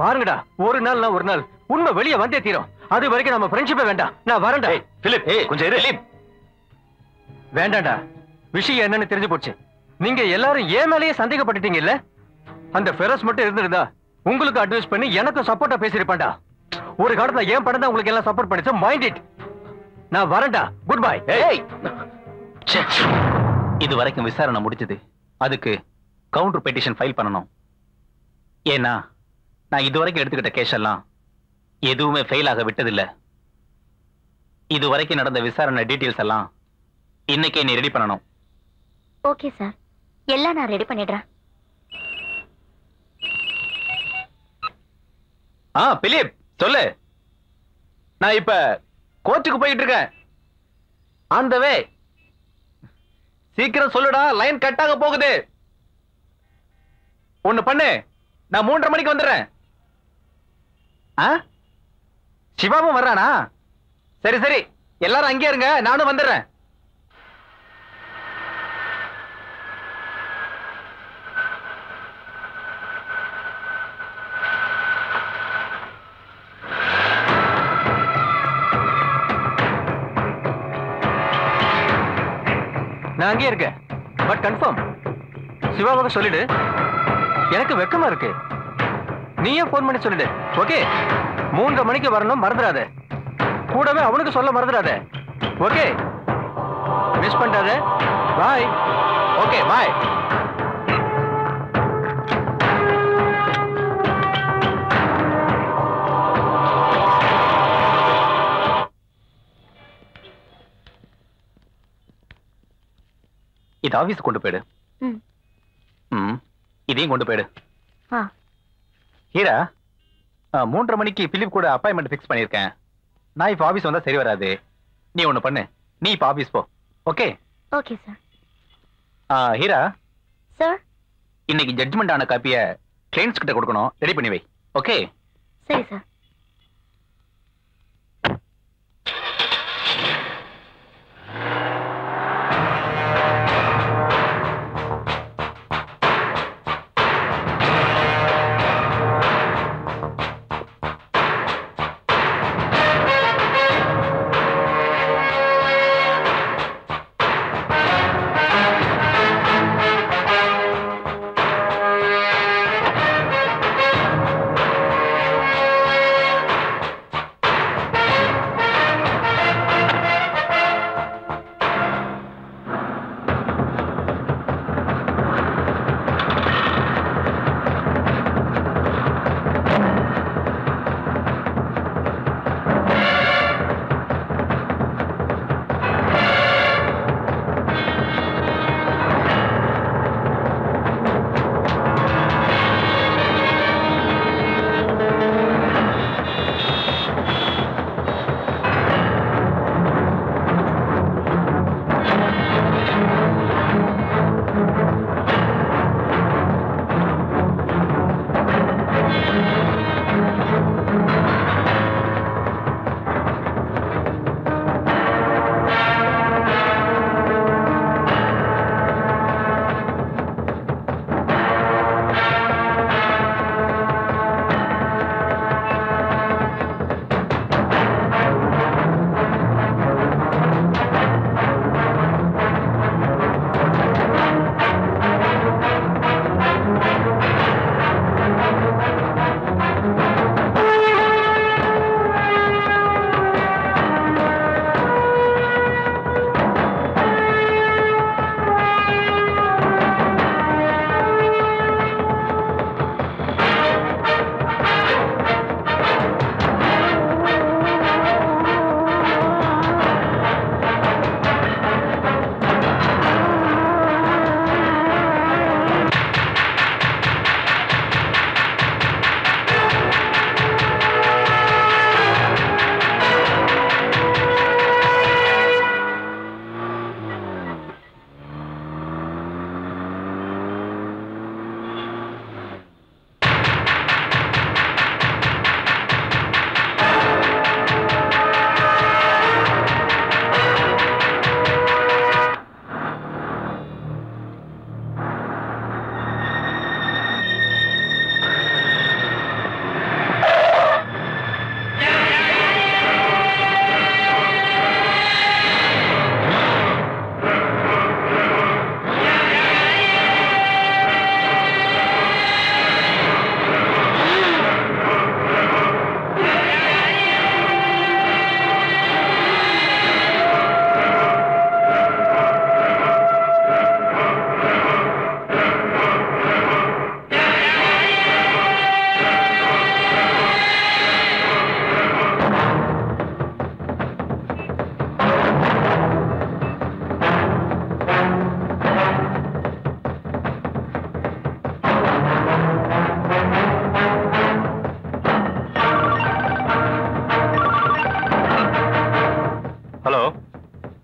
பாருங்கடா, ஒரு நாள் உண்மை வெளியே வந்தே தீரும். அது வரைக்கும் நம்ம ஃப்ரெண்ட்ஷிப்பே வேண்டாம். நான் வரேன்டா. பிலிப், கொஞ்சம் இரு. வேண்டாம்டா, விஷயம் என்னன்னு தெரிஞ்சு போச்சு. நீங்க எல்லாரும் ஏன் மேலேயே சந்தேகப்பட்டுட்டீங்க இல்ல? அந்த ஃபெரஸ் மட்டும் இருந்திருந்தா உங்களுக்கு அட்வைஸ் பண்ணி எனக்கு சப்போர்ட்டா பேசிருப்பான்டா. ஒரு காலத்துல ஏன் படம் தான் உங்களுக்கு எல்லாம் சப்போர்ட் பண்ணிச்சு. Mind it. நான் வரேன்டா. Good bye. இது வரைக்கும் விசாரணை முடிச்சது. அதுக்கு கவுண்டர் பெட்டிஷன் ஃபைல் பண்ணணும். ஏன்னா நான் இதுவரைக்கும் எடுத்துக்கிட்ட கேஸ் எல்லாம் எதுவுமே ஃபெயில் ஆக விட்டதில்லை. இதுவரைக்கும் நடந்த விசாரணை டீடைல்ஸ் எல்லாம் இன்னைக்கே நீ ரெடி பண்ணணும். ஓகே சார், எல்லாம் நான் ரெடி பண்ணிடுறேன். பிலிப் சொல்லு. நான் இப்ப கோர்ட்டுக்கு போயிட்டு இருக்கேன். அந்த வே. சீக்கிரம் சொல்லுடா, லைன் கட் ஆக போகுது. ஒண்ணு பண்ணு, நான் 3:30 மணிக்கு வந்துடுறேன். சிவாவும் வர்றானா? சரி சரி, எல்லாரும் அங்கே இருங்க, நானும் வந்துடுறேன். நான் அங்கே இருக்கேன். பட் கன்ஃபார்ம் சிவாவுக்கு சொல்லிடு. எனக்கு வெக்கமா இருக்கு. நீயே போன் பண்ணி சொல்லிடு. ஓகே, 3:30 மணிக்கு வரணும், மறந்துடாத. கூடவே அவனுக்கு சொல்ல மறந்துடாத. ஓகே, மிஸ் பண்ணாத. பாய். ஓகே, பாய். இது ஆபீஸ் கொண்டு போயிடு. இதையும் கொண்டு போயிடு. ஹீரா, 3:30 மணிக்கு பிலிப் கூட அப்பாயின்மெண்ட் ஃபிக்ஸ் பண்ணிருக்கேன். நான் இப்ப ஆபீஸ் வந்தா சரி வராது. நீ ஒண்ணு பண்ணு, நீ இப்ப ஆபீஸ் போ. Okay? Okay sir. Heera sir, இன்னைக்கு ஜட்ஜ்மெண்ட் ஆன காப்பிய கிளைண்ட்ஸ் கிட்ட கொடுக்கணும். ரெடி பண்ணி வை. ஓகே? சரி சார்.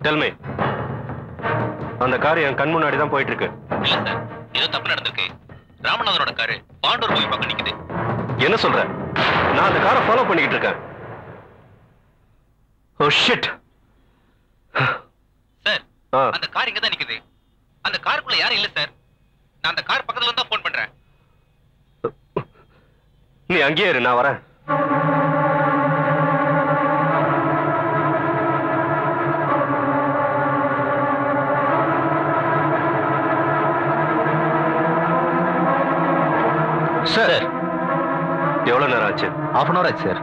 Tell me. அந்த கார் என் கண் முன்னாடி தான் போயிட்டு இருக்கு. இல்ல சார், ஏதோ தப்பு நடந்திருக்கு. ராமநாதனோட காரு பாண்டூர் போய் பக்கம் நிக்குது. என்ன சொல்ற? நான் அந்த காரை ஃபாலோ பண்ணிக்கிட்டு இருக்கேன். Oh shit. சார், அந்த கார் இங்க தான் நிக்குது. அந்த காருக்குள்ள யாரும் இல்ல சார். நான் அந்த கார் பக்கத்துல தான் போன் பண்றேன். நீ அங்கேயே இரு, நான் வரேன். சார், எவ்வளவு நேரம் ஆச்சு? half an hour ஆச்சு சார்.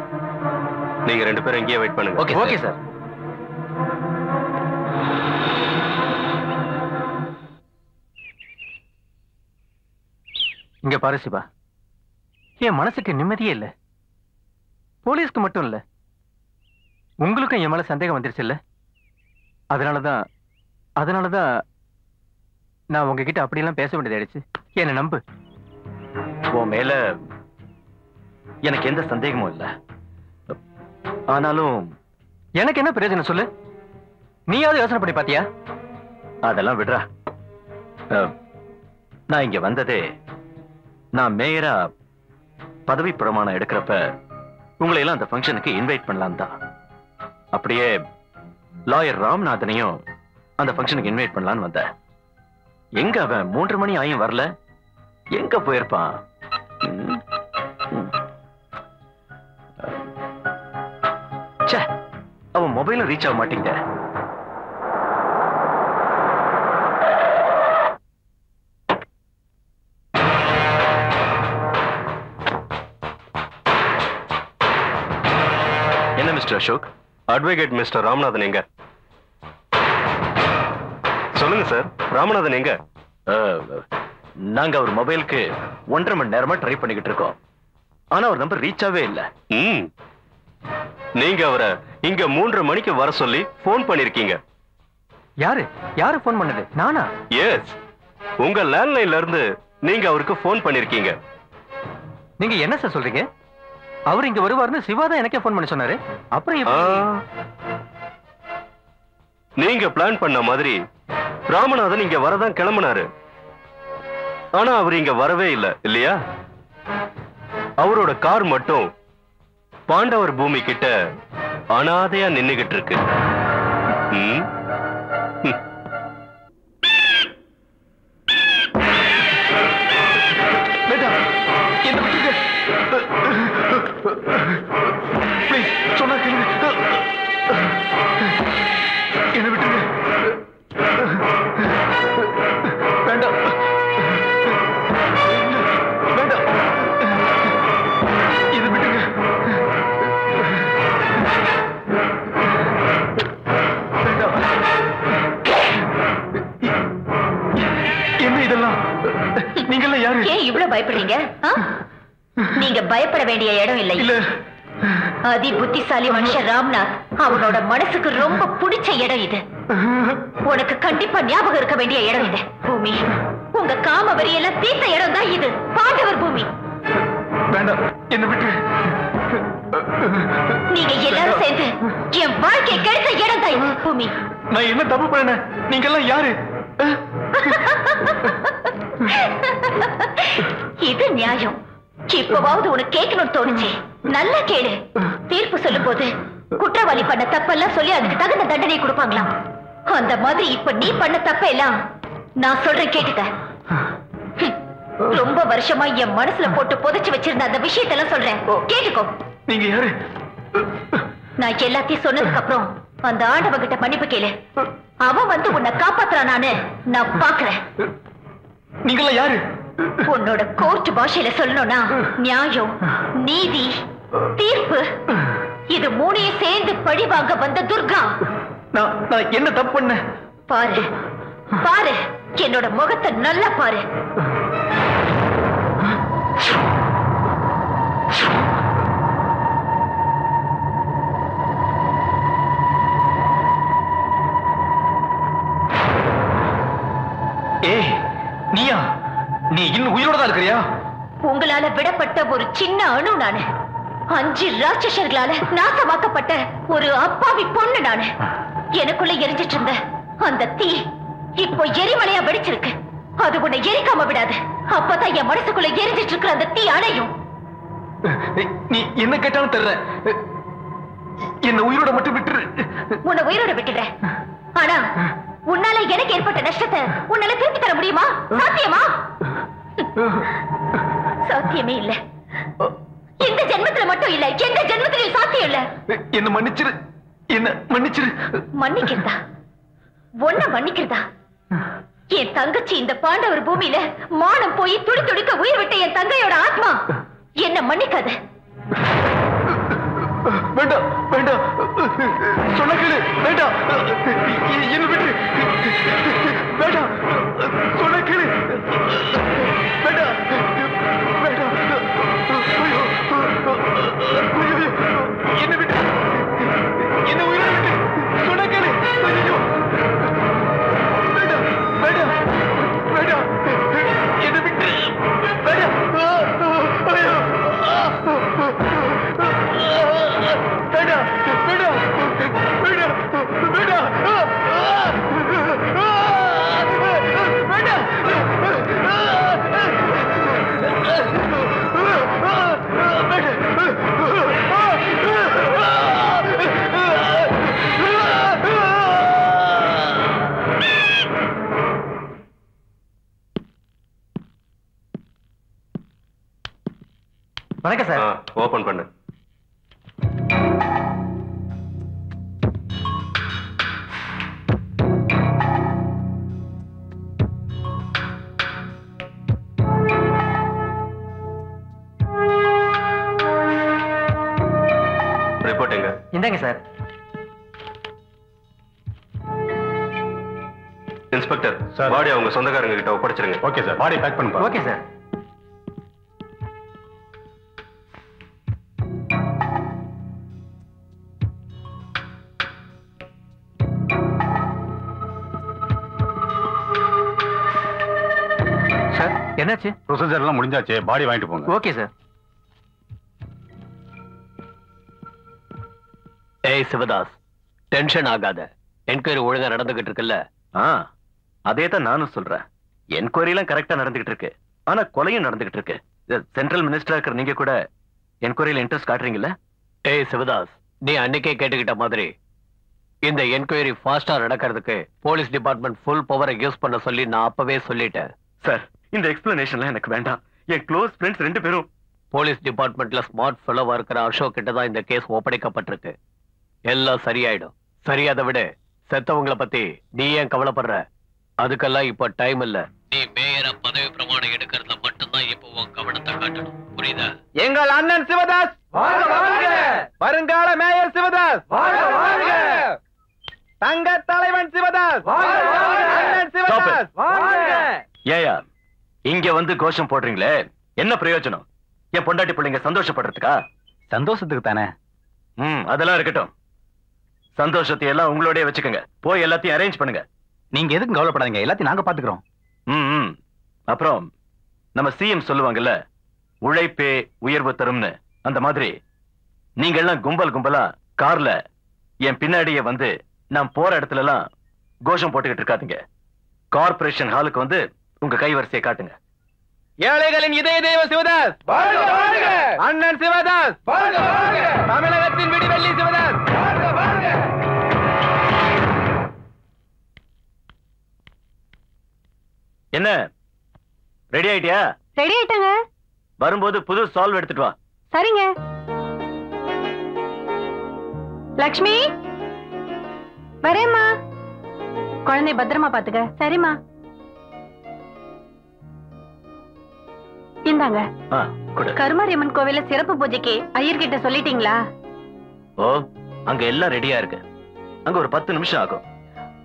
நீங்க 2 பேரும் இங்கேயே வெயிட் பண்ணுங்க. Okay okay sir. இங்க பாரு சிவா, என் மனசுக்கு நிம்மதியே இல்ல. போலீஸ்க்கு மட்டும் இல்ல, உங்களுக்கும் என் மேல சந்தேகம் வந்துருச்சு இல்ல? அதனாலதான் நான் உங்ககிட்ட அப்படியெல்லாம் பேச வேண்டியது ஆயிடுச்சு. என்ன நம்பு. உன் மேல எனக்கு எந்த சந்தேகமும் இல்ல. ஆனாலும் எனக்கு என்ன பிரயோஜனம் சொல்லு? நீயாவது யோசனை பண்ணி பாத்தியா? அதெல்லாம் விடுறா. நான் இங்க வந்ததே, நான் மேயரா பதவி பிரமாணம் எடுக்கிறப்ப உங்களை எல்லாம் அந்த ஃபங்க்ஷனுக்கு இன்வைட் பண்ணலாம் தான். அப்படியே லாயர் ராமநாதனையும் அந்த ஃபங்க்ஷனுக்கு இன்வைட் பண்ணலான்னு வந்தேன். எங்க அவன் 3 மணி ஆயும் வரல? எங்க போயிருப்பான்? அவன் மொபைலும் ரீச் ஆக மாட்டேங்க. என்ன mister Ashok? Advocate mister Ramanathan எங்க? சொல்லுங்க சார், ராமநாதன் எங்க? நாங்க அவர் மொபைலுக்கு 1.5 மணி நேரமா ட்ரை பண்ணிக்கிட்டு இருக்கோம். ஆனா அவர் நம்பர் ரீச் ஆகவே இல்ல. நீங்க அவரை இங்க 3:30 மணிக்கு வர சொல்லி போன் பண்ணிருக்கீங்க. யாரு போன் பண்ணது? நானா? எஸ், உங்க லேண்ட்லைன்ல இருந்து நீங்க அவருக்கு போன் பண்ணிருக்கீங்க. நீங்க என்ன சார் சொல்றீங்க? அவர் இங்க வருவாருன்னு சிவா தான் எனக்கே போன் பண்ணி சொன்னாரு. அப்புறம் நீங்க பிளான் பண்ண மாதிரி ராமநாதன் இங்க வரதான் கிளம்பினாரு. ஆனா அவர் இங்க வரவே இல்லை இல்லையா? அவரோட கார் மட்டும் பாண்டவர் பூமி கிட்ட அனாதையா நின்னுகிட்டு இருக்கு. சொன்னா என்ன விட்டுங்க. வேண்டாம் வேண்டாம், இது விட்டுங்க. வேண்டாம். என்ன இதெல்லாம்? நீங்க யாரு? ஏன் இவ்வளவு பயப்படுறீங்க? நீங்க பயப்பட வேண்டிய இடம் இல்லை. இல்ல, அதி புத்திசாலி மனுஷன் ராம்நாத், அவனோட மனசுக்கு ரொம்ப பிடிச்ச இடம் இது. உனக்கு கண்டிப்பா ஞாபகம் இருக்க வேண்டிய இடம் இது. பூமி, உங்க காம வரியெல்லாம் தீர்த்த இடம் தான் இது, பாண்டவர் பூமி. வேண்டாம், என்ன விட்டு. நீங்க எல்லாரும் சேர்ந்து என் வாழ்க்கை கெடுத்த இடம் தான் இது, பூமி. நான் என்ன தப்பு பண்ணேன்? நீங்க எல்லாம் யாரு? இது நியாயம். இப்பவாவது உனக்கு கேட்கணும்னு தோணுச்சு. நல்லா கேளு. தீர்ப்பு சொல்லும் போது குற்றவாளி பண்ண தப்பெல்லாம் சொல்லி அதுக்கு தகுந்த தண்டனை கொடுப்பாங்களாம். அந்த மாதிரி இப்ப நீ பண்ண தப்ப எல்லாம் நான் சொல்றேன், கேட்டுக்க. ரொம்ப வருஷமா என் மனசுல போட்டு புதைச்சு வச்சிருந்த அந்த விஷயத்தெல்லாம் சொல்றேன், கேட்டுக்கோ. நீங்க யாரு? நான் எல்லாத்தையும் சொன்னதுக்கு அப்புறம் அந்த ஆண்டவ கிட்ட மன்னிப்பு கேளு. அவன் வந்து உன்னை காப்பாத்துறானான்னு நான் பாக்குறேன். நீங்கள யாரு? உன்னோட கோர்ட் பாஷையில சொல்லணும்னா நியாயம், நீதி, தீர்ப்பு, இது மூணையும் சேர்ந்து பழி வாங்க வந்த துர்கா. நான் என்ன தப்பு பண்ண? பாரு பாரு, என்னோட முகத்தை நல்லா பாரு. ஏய், நீயா? நீ இன்னும் உயிரோட தான் இருக்கிறியா? உங்களால விடப்பட்ட ஒரு சின்ன அணு நானு. 5 ராட்சசர்களால நாசமாக்கப்பட்ட ஒரு அப்பாவி பொண்ணு நானு. எனக்குள்ள எரிஞ்சிட்டு இருந்த அந்த தீ இப்போ எரிமலையா வெடிச்சிருக்கு. அது உன்னை எரிக்காம விடாது. அப்பதான் என் மனசுக்குள்ள எரிஞ்சிட்டு இருக்கிற அந்த தீ அணையும். நீ என்ன கேட்டாலும் தர்ற. என்ன உயிரோட மட்டும் விட்டுரு. உன்னை உயிரோட விட்டுடுறேன். ஆனா உன்னால எனக்கு ஏற்பட்ட நஷ்டத்தை உன்னால திருப்பி தர முடியுமா? சாத்தியமா? சாத்தியமே இல்ல. இந்த ஜென்மத்துல மட்டும் இல்ல, எந்த ஜென்மத்திலும் சாத்தியம் இல்ல. என்ன மன்னிச்சிரு. என்ன மன்னிச்சிரு. மன்னிக்கிறதா? ஒன்ன மன்னிக்கிறதா? என் தங்கச்சி இந்த பாண்டவர் பூமியில மானம் போய் துடி துடிக்க உயிர் விட்ட என் தங்கையோட ஆத்மா என்ன மன்னிக்காது. வேண்டாம் வேண்டாம், சொன்ன கேளு. வேண்டாம், என்ன விட்டு. வேண்டாம், சொன்ன கேளு. வேண்டாம் வேண்டாம். ஐயோ, என்ன விட்டு. என்ன உயிரை விட்டு. சொன்ன கேளு. ஐயோ, வேண்டாம் வேண்டாம் வேண்டாம், என்ன விட்டு. வேண்டாம். ஐயோ, வேண்டாம் வேண்டாம் வேண்டாம் வேண்டாம் வணக்கம் சார். ஓபன் பண்ணு. ரிப்போர்ட் எங்க? இந்தாங்க சார். இன்ஸ்பெக்டர், பாடி அவங்க சொந்தக்காரங்க கிட்ட ஒப்படைச்சிருங்க. Okay sir. பாடி பேக் பண்ணுங்க. Okay sir. சார் என்னாச்சு? ப்ரொசீஜர் எல்லாம் முடிஞ்சாச்சு. பாடி வாங்கிட்டு போங்க. Okay sir. ஏய் சிவதாஸ், டென்ஷன் ஆகாத. என்கொயரி ஒழுங்கா நடந்துகிட்டு இருக்குல்ல? அதே தான் நானும் சொல்றேன். என்கொயரி எல்லாம் கரெக்டா நடந்துகிட்டு இருக்கு. ஆனா கொலையும் நடந்துகிட்டு இருக்கு. சென்ட்ரல் மினிஸ்டரா இருக்கிற நீங்க கூட என்கொயரியில இன்ட்ரெஸ்ட் காட்டுறீங்கல்ல? ஏய் சிவதாஸ், நீ அன்னைக்கே கேட்டுக்கிட்ட மாதிரி இந்த என்கொயரி ஃபாஸ்டா நடக்கிறதுக்கு போலீஸ் டிபார்ட்மெண்ட் ஃபுல் பவரை யூஸ் பண்ண சொல்லி நான் அப்பவே சொல்லிட்டேன். சார், இந்த எக்ஸ்பிளனேஷன்லாம் எனக்கு வேண்டாம். என் க்ளோஸ் ஃப்ரெண்ட்ஸ் 2 பேரும் போலீஸ் டிபார்ட்மெண்ட்ல ஸ்மார்ட் ஃபெலோவா இருக்கிற அசோக் கிட்ட தான் இந்த கேஸ் ஒப்படைக்கப்பட்டிருக்கு. எல்லாம் சரியாயிடும். சரியாத விட செத்தவங்களை பத்தி நீ ஏன் கவலைப்படுற? அதுக்கெல்லாம் இப்ப டைம் இல்ல. நீ மேயரா பதவி பிரமாணம் எடுக்கிறதுல மட்டும்தான் இப்போ உன் கவனத்தை காட்டணும். புரியுதா? எங்கள் அண்ணன் சிவதாஸ் வருங்கால மேயர் சிவதாஸ், தங்க தலைவன் சிவதாஸ், அண்ணன் சிவதாஸ். ஏயா இங்க வந்து கோஷம் போடுறீங்களே, என்ன பிரயோஜனம்? என் பொண்டாட்டி பிள்ளைங்க சந்தோஷப்படுறதுக்கா? சந்தோஷத்துக்கு தானே. அதெல்லாம் இருக்கட்டும். சந்தோஷத்தை எல்லாம் உங்களோடய வச்சுக்கோங்க. போய் எல்லாத்தையும் அரேஞ்ச் பண்ணுங்க. நீங்க எதுக்கும் கவலைப்படாதீங்க, எல்லாத்தையும் நாங்க பாத்துக்கிறோம். அப்புறம் நம்ம சிஎம் சொல்லுவாங்கல்ல, உழைப்பே உயர்வு தரும்னு. அந்த மாதிரி நீங்க எல்லாம் கும்பல் கும்பலா கார்ல என் பின்னாடியே வந்து நான் போற இடத்துல எல்லாம் கோஷம் போட்டுக்கிட்டு இருக்காதீங்க. கார்பரேஷன் ஹாலுக்கு வந்து உங்க கைவரிசையை காட்டுங்க. ஏழைகளின் இதய தெய்வ சிவதாஸ், அண்ணன் சிவதாஸ், தமிழகத்தின் விடிவெள்ளி சிவதாஸ். என்ன ரெடி ஆயிட்டியா? ரெடி ஆயிட்டாங்க. வரும்போது புது சால்வ் எடுத்துட்டு வா. சரிங்க. லக்ஷ்மி வரேம்மா. குழந்தை பத்திரமா பாத்துக்க. சரிம்மா. இந்தாங்க. கருமாரியம்மன் கோவில சிறப்பு பூஜைக்கு ஐயர்கிட்ட சொல்லிட்டீங்களா? ஓ, அங்க எல்லாம் ரெடியா இருக்கு. அங்க ஒரு 10 நிமிஷம் ஆகும்.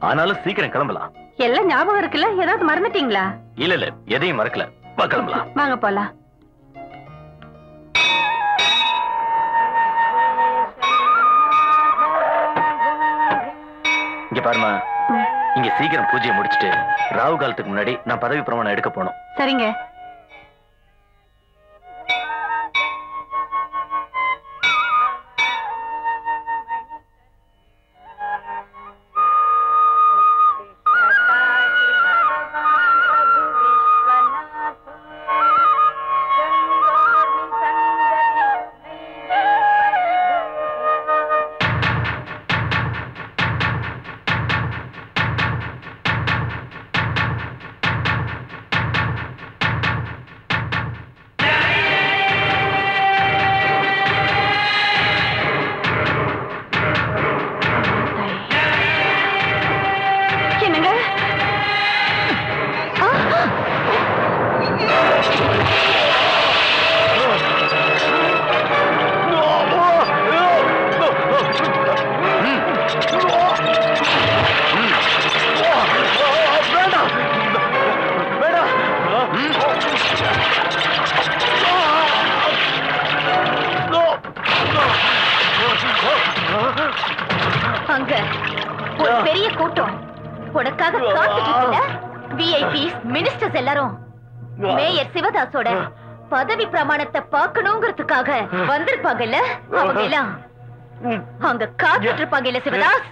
ஆனாலும் சீக்கிரம் கிளம்பலாம். எல்லாம் ஞாபகம் இருக்குல்ல? ஏதாவது மறந்துட்டீங்களா? இல்ல இல்ல, எதையும் மறக்கல. வா கிளம்பலாம். வாங்க போலாம். இங்க பாருமா, இங்க சீக்கிரம் பூஜையை முடிச்சிட்டு ராவு காலத்துக்கு முன்னாடி நான் பதவி பிரமாணம் எடுக்க போனோம். சரிங்க. ஒரு பெரிய கூட்டம் உனக்காக காத்துட்டு இருக்குல்ல. விஐபிஸ் மினிஸ்டர்ஸ் எல்லாரும் மேயர் சிவதாஸோட பதவி பிரமாணத்தை பார்க்கணுங்கிறதுக்காக வந்திருப்பாங்கல்ல. அவங்க எல்லாம் அங்க காத்துட்டு இருப்பாங்க இல்ல சிவதாஸ்.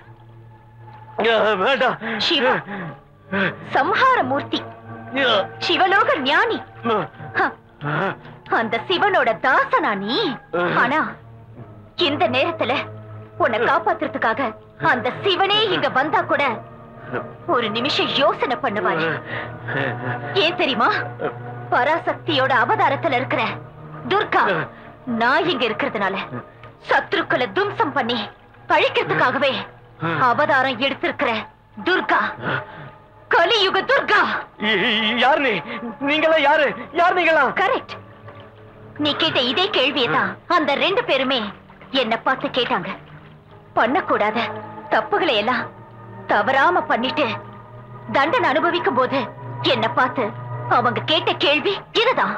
சிவா சம்ஹார மூர்த்தி, சிவலோக ஞானி, அந்த சிவனோட தாசனா நீ. ஆனா இந்த நேரத்துல உன்னை காப்பாத்துறதுக்காக அந்த சிவனே இங்க வந்தா கூட ஒரு நிமிஷம் யோசனை பண்ணுவாரு. ஏன் தெரியுமா? பராசக்தியோட அவதாரத்துல இருக்கிற துர்கா நான் இங்க இருக்கிறதுனால சத்ருக்களை தும்சம் பண்ணி பழிக்கிறதுக்காகவே அவதாரம் எடுத்திருக்கிற துர்கா, கலியுக துர்கா. யார் நீ? நீங்களா யாரு? யார் நீங்களா? கரெக்ட். நீ கேட்ட இதே கேள்வியதான் அந்த 2 பேருமே என்ன பார்த்து கேட்டாங்க. பண்ணக்கூடாத தப்புகளை எல்லாம் தவறாம பண்ணிட்டு தண்டனை அனுபவிக்கும் போது என்ன பார்த்து அவங்க கேட்ட கேள்வி இதுதான்.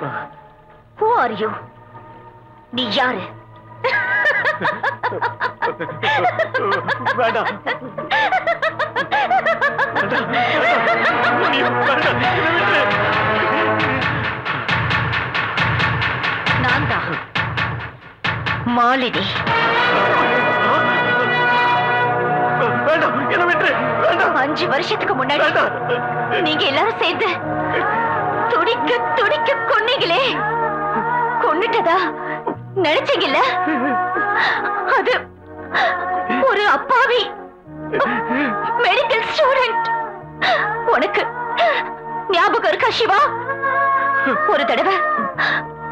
Who are you? நீ யாரு? வேண்டாம். நான் தான் மாலினி. வேண்டாம், என்ன விட்டு. 5 வருஷத்துக்கு முன்னாடி நீங்க எல்லாரும் சேர்ந்து துடிக்க துடிக்க கொன்னீங்களே. கொன்னுட்டதா நினைச்சீங்கல்ல? அது ஒரு அப்பாவி மெடிக்கல் ஸ்டூடெண்ட். உனக்கு ஞாபகம் இருக்கா சிவா? ஒரு தடவை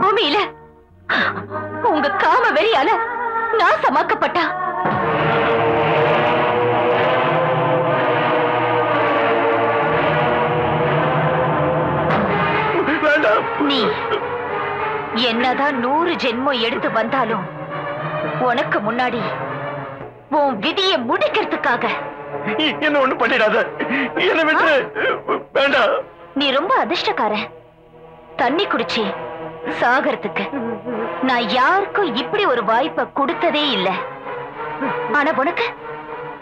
பூமியில உங்க காம வெறியால நாசமாக்கப்பட்டா. நீ என்னதான் 100 ஜென்மம் எடுத்து வந்தாலும் உனக்கு முன்னாடி உன் விதியை முடிக்கிறதுக்காக. என்ன ஒண்ணு பண்ணிடாத, என்ன விட்டு. வேண்டாம். நீ ரொம்ப அதிர்ஷ்டக்காரன். தண்ணி குடிச்சு சாகறதுக்கு நான் யாருக்கும் இப்படி ஒரு வாய்ப்பை கொடுத்ததே இல்ல. ஆனா உனக்கு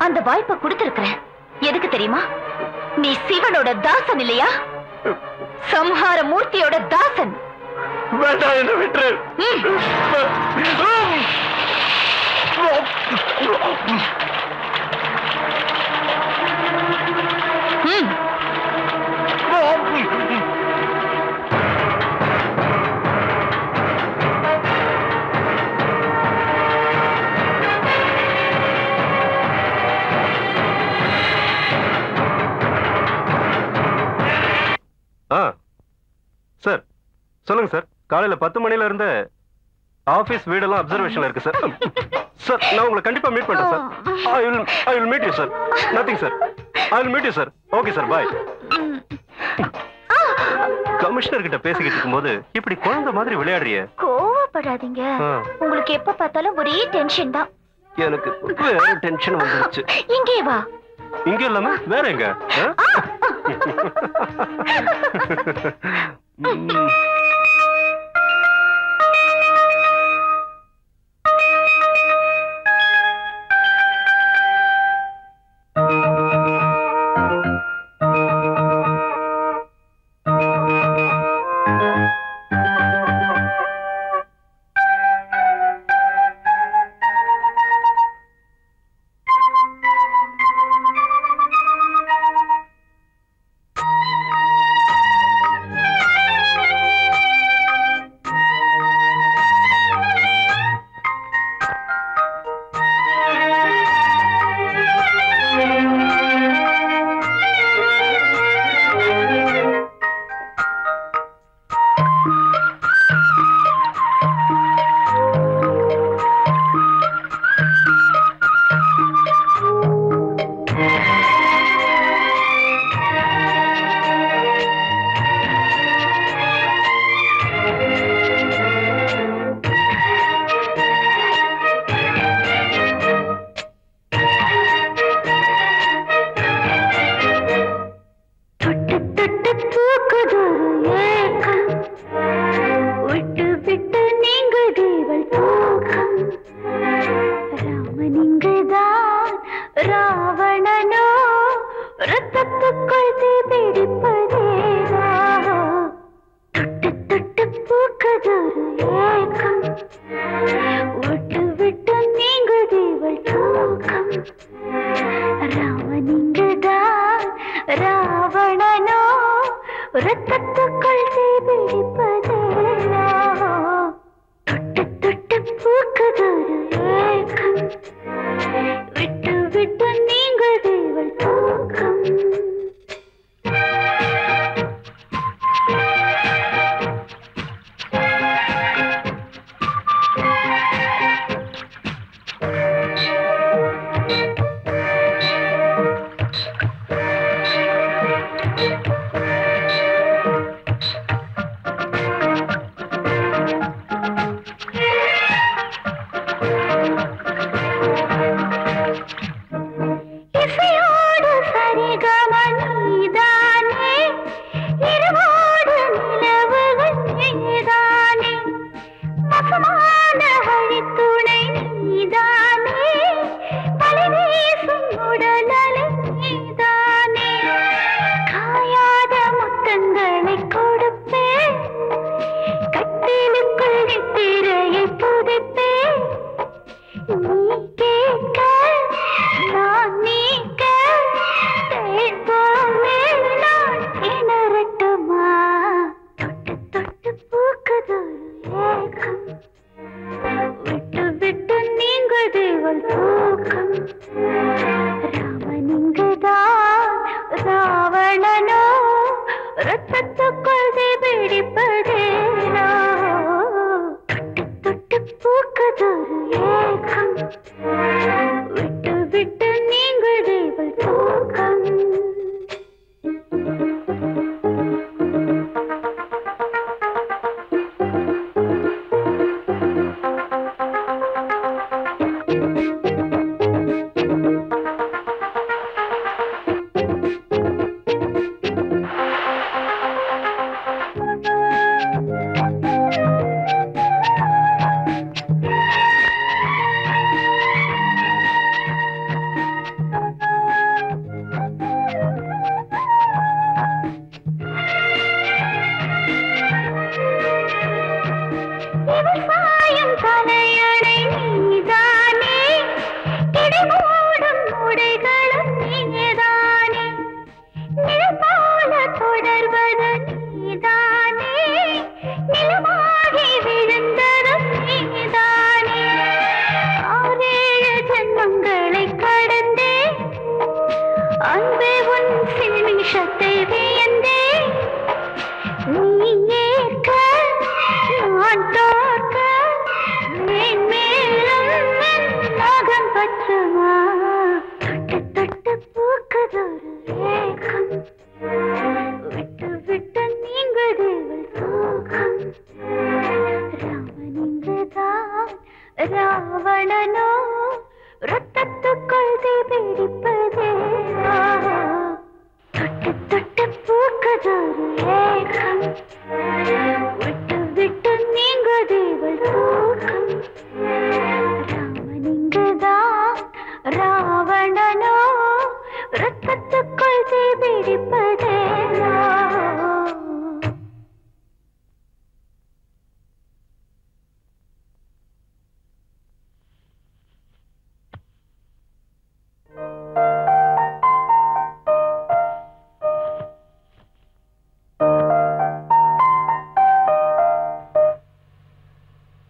அந்த வாய்ப்பை கொடுத்திருக்கிறேன். எதுக்கு தெரியுமா? நீ சிவனோட தாசன் இல்லையா? சம்ஹார மூர்த்தியோட தாசன். வேண்டாம், என்ன விட்டு. சார் சொல்லுங்க சார். காலையில 10 மணில இருந்து ஆபீஸ் வீடெல்லாம் அப்சர்வேஷன்ல இருக்கு சார். சார் நான் உங்களை கண்டிப்பா மீட் பண்றேன் sir. I will meet you sir. Nothing sir. I will meet you sir. Okay sir, bye. Commissioner கிட்ட பேசிக்கிட்டு இருக்கும்போது இப்படி குழந்தை மாதிரி விளையாடுறிய. கோவப்படாதீங்க. உங்களுக்கு எப்ப பார்த்தாலும் ஒரே டென்ஷன் தான். எனக்கு வேற டென்ஷன் வந்துருச்சு. இங்கே வா. இங்க இல்லாம வேற எங்க? ராவணனோ ரத்தத்துக்குள் தீபிடிப்பதேனா தொட்டு தொட்டு பூக்கதொரு ஏக்கம் விட்டு விட்டு நீங்குதேவள் தூக்கம் ராமனிங்குதான் ராவணனோ ரத்தத்துக்குள் தீபிடிப்பதேனா தொட்டு தொட்டு பூக்கதொரு ஏக்கம் விட்டு விட்டு நீங்குதேவள் தூக்கம் இசையோடு சரிகமனிதானே இரவோடு நிலவுகள் நீதானே பசுமான வழித்துணை நீதானே பலிவேசும் உடலலை நீதானே காயாத முத்தங்களை கொடுப்பேன் கட்டிலுக்குள் நித்திரையை புதைப்பேன் நீ கேட்க நான் நீக்க தேய்போமே நான் திணறட்டுமா தொட்டு தொட்டு பூக்குதொரு ஏக்கம் விட்டு விட்டு நீங்குதேவள் தூக்கம் ராமனிங்குதான் ராவணனோ ரத்தத்துக்குள் தீபிடிப்பதேனோ தொட்டு தொட்டு பூக்குதொரு ஏக்கம் விட்டு விட்டு நீங்குதேவள் தூக்கம் விவசாயம் தலையணை நீதானே இடைமூடும் உடைகளும் நீதானே நிழல்போல தொடர்வது நீதானே நிலமாகி விழுந்ததும் நீதானே 6-7 ஜென்மங்களை கடந்தே அன்பே உன் சில்மிஷத்தை வியந்தே நீ ஏற்க நான் தோற்க மேன்மேலும் நகம் பற்றுமா தொட்டு தொட்டு பூக்குதொரு ஏக்கம் விட்டு விட்டு நீங்குதேவள் தூக்கம் ராமனிங்குதான் ராவணனோ ரத்தத்துக்குள் தீபிடிப்பதேனா தொட்டு தொட்டு பூக்குதொரு ஏக்கம் விட்டு விட்டு நீங்குதேவள் தூக்கம் ராமனிங்குதான் ராவணனோ ரத்தத்துக்குள் தீபிடிப்பதேனா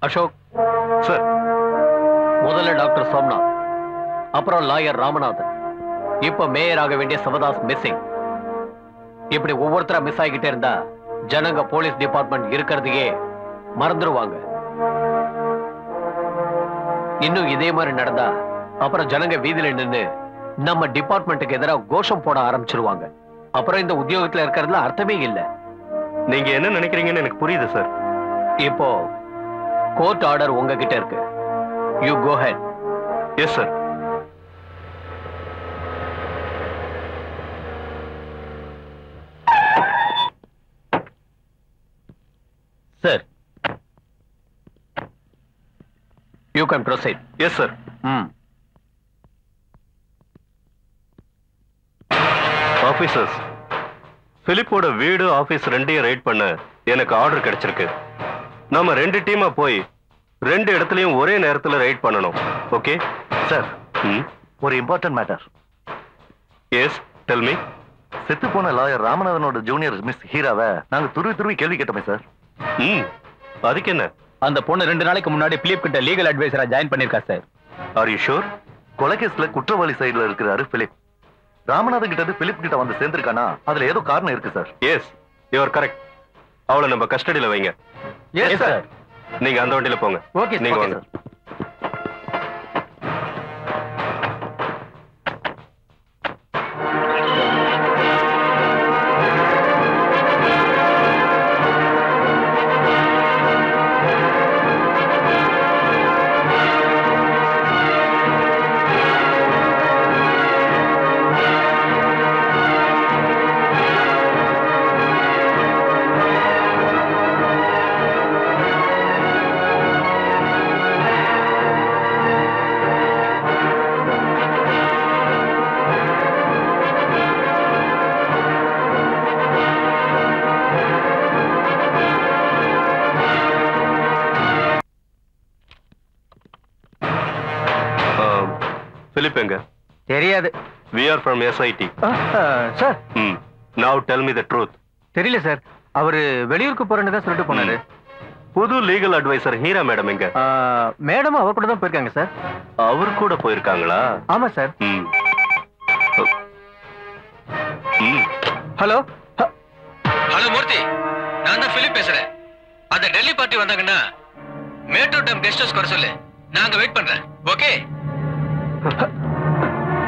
அசோக் சார் முதல்ல டாக்டர் சோம்நாத், அப்புறம் லாயர் ராமநாதன், இப்ப மேயர் ஆக வேண்டிய சிவதாஸ் மிஸ்ஸிங். இப்படி ஒவ்வொருத்தரா மிஸ் ஆகிக்கிட்டே இருந்தா ஜனங்க போலீஸ் டிபார்ட்மெண்ட் இருக்கிறதையே மறந்துடுவாங்க. இன்னும் இதே மாதிரி நடந்தா அப்புறம் ஜனங்க வீதியில நின்று நம்ம டிபார்ட்மெண்ட்டுக்கு எதிராக கோஷம் போட ஆரம்பிச்சிருவாங்க. அப்புறம் இந்த உத்தியோகத்துல இருக்கிறதுல அர்த்தமே இல்ல. நீங்க என்ன நினைக்கிறீங்கன்னு எனக்கு புரியுது சார். இப்போ கோர்ட் ஆர்டர் உங்ககிட்ட இருக்கு. You go ahead. Yes sir. Sir, you can proceed. Yes sir. Officers, பிலிப்போட வீடு ஆபீஸ் ரெண்டையும் ரைட் பண்ண எனக்கு ஆர்டர் கிடைச்சிருக்கு. நாம 2 டீமா போய் 2 இடத்துலயும் ஒரே நேரத்துல ரைட் பண்ணணும். ஓகே சார், ஒரு important matter. Yes, tell me. செத்து போன லாயர் ராமநாதனோட ஜூனியர் மிஸ் ஹீராவை நாங்க துருவி கேள்வி கேட்டோமே சார். அதுக்கு என்ன? அந்த பொண்ணு 2 நாளைக்கு முன்னாடி பிலிப் கிட்ட லீகல் அட்வைசரா ஜாயின் பண்ணிருக்கா சார். Are you sure? கொலைகேஸ்ல குற்றவாளி சைடுல இருக்கிறாரு பிலிப். ராமநாதன் கிட்ட பிலிப் கிட்ட வந்து சேர்ந்திருக்கானா அதுல ஏதோ காரணம் இருக்கு sir. Yes, you are correct. அவளை நம்ம கஸ்டடியில வைங்க. Yes sir. நீங்க அந்த வண்டியில போங்க. ஓகே நீங்க வாங்க. பிலிப் எங்க? தெரியாது. We are from SIT. Sir. Now tell me the truth. தெரியல சார். அவரு வெளியூருக்கு போறேன்னு தான் சொல்லிட்டு போனாரு. புது லீகல் அட்வைசர் ஹீரா மேடம் எங்க? மேடம் அவர் கூட தான் போயிருக்காங்க சார். அவர் கூட போயிருக்காங்களா? ஆமா சார். ஹலோ ஹலோ மூர்த்தி, நான் தான் பிலிப் பேசுறேன். அந்த டெல்லி பார்ட்டி வந்தாங்கன்னா மேட்டூர் டேம் கெஸ்ட் ஹவுஸ் வர சொல்லு. நாங்க வெயிட் பண்றேன். ஓகே?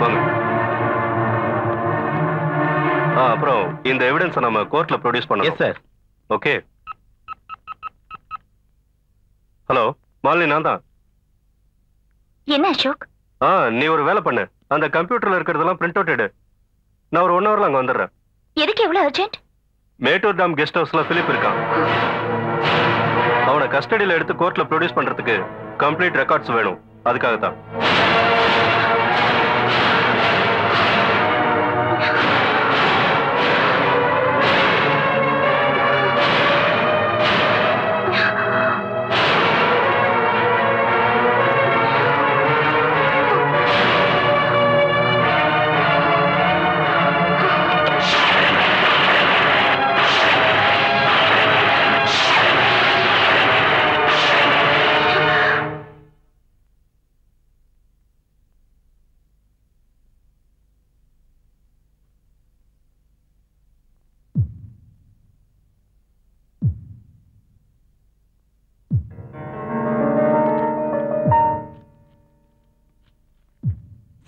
வாங்க. அப்புறம் இந்த எவிடன்ஸ் நம்ம கோர்ட்ல ப்ரொடியூஸ் பண்ணணும். Yes sir. Okay. Hello Malini, நான் தான். என்ன அசோக்? நீ ஒரு வேலை பண்ணு. அந்த கம்ப்யூட்டர்ல இருக்கிறதெல்லாம் பிரிண்ட் அவுட் எடு. நான் ஒரு 1 ஹவர்ல அங்க வந்துடுறேன். எதுக்கு எவ்வளவு அர்ஜென்ட்? மேட்டூர் டாம் கெஸ்ட் ஹவுஸ்ல பிலிப் இருக்கான். அவனை கஸ்டடியில எடுத்து கோர்ட்ல ப்ரொடியூஸ் பண்றதுக்கு கம்ப்ளீட் ரெக்கார்ட்ஸ் வேணும். அதுக்காக தான்.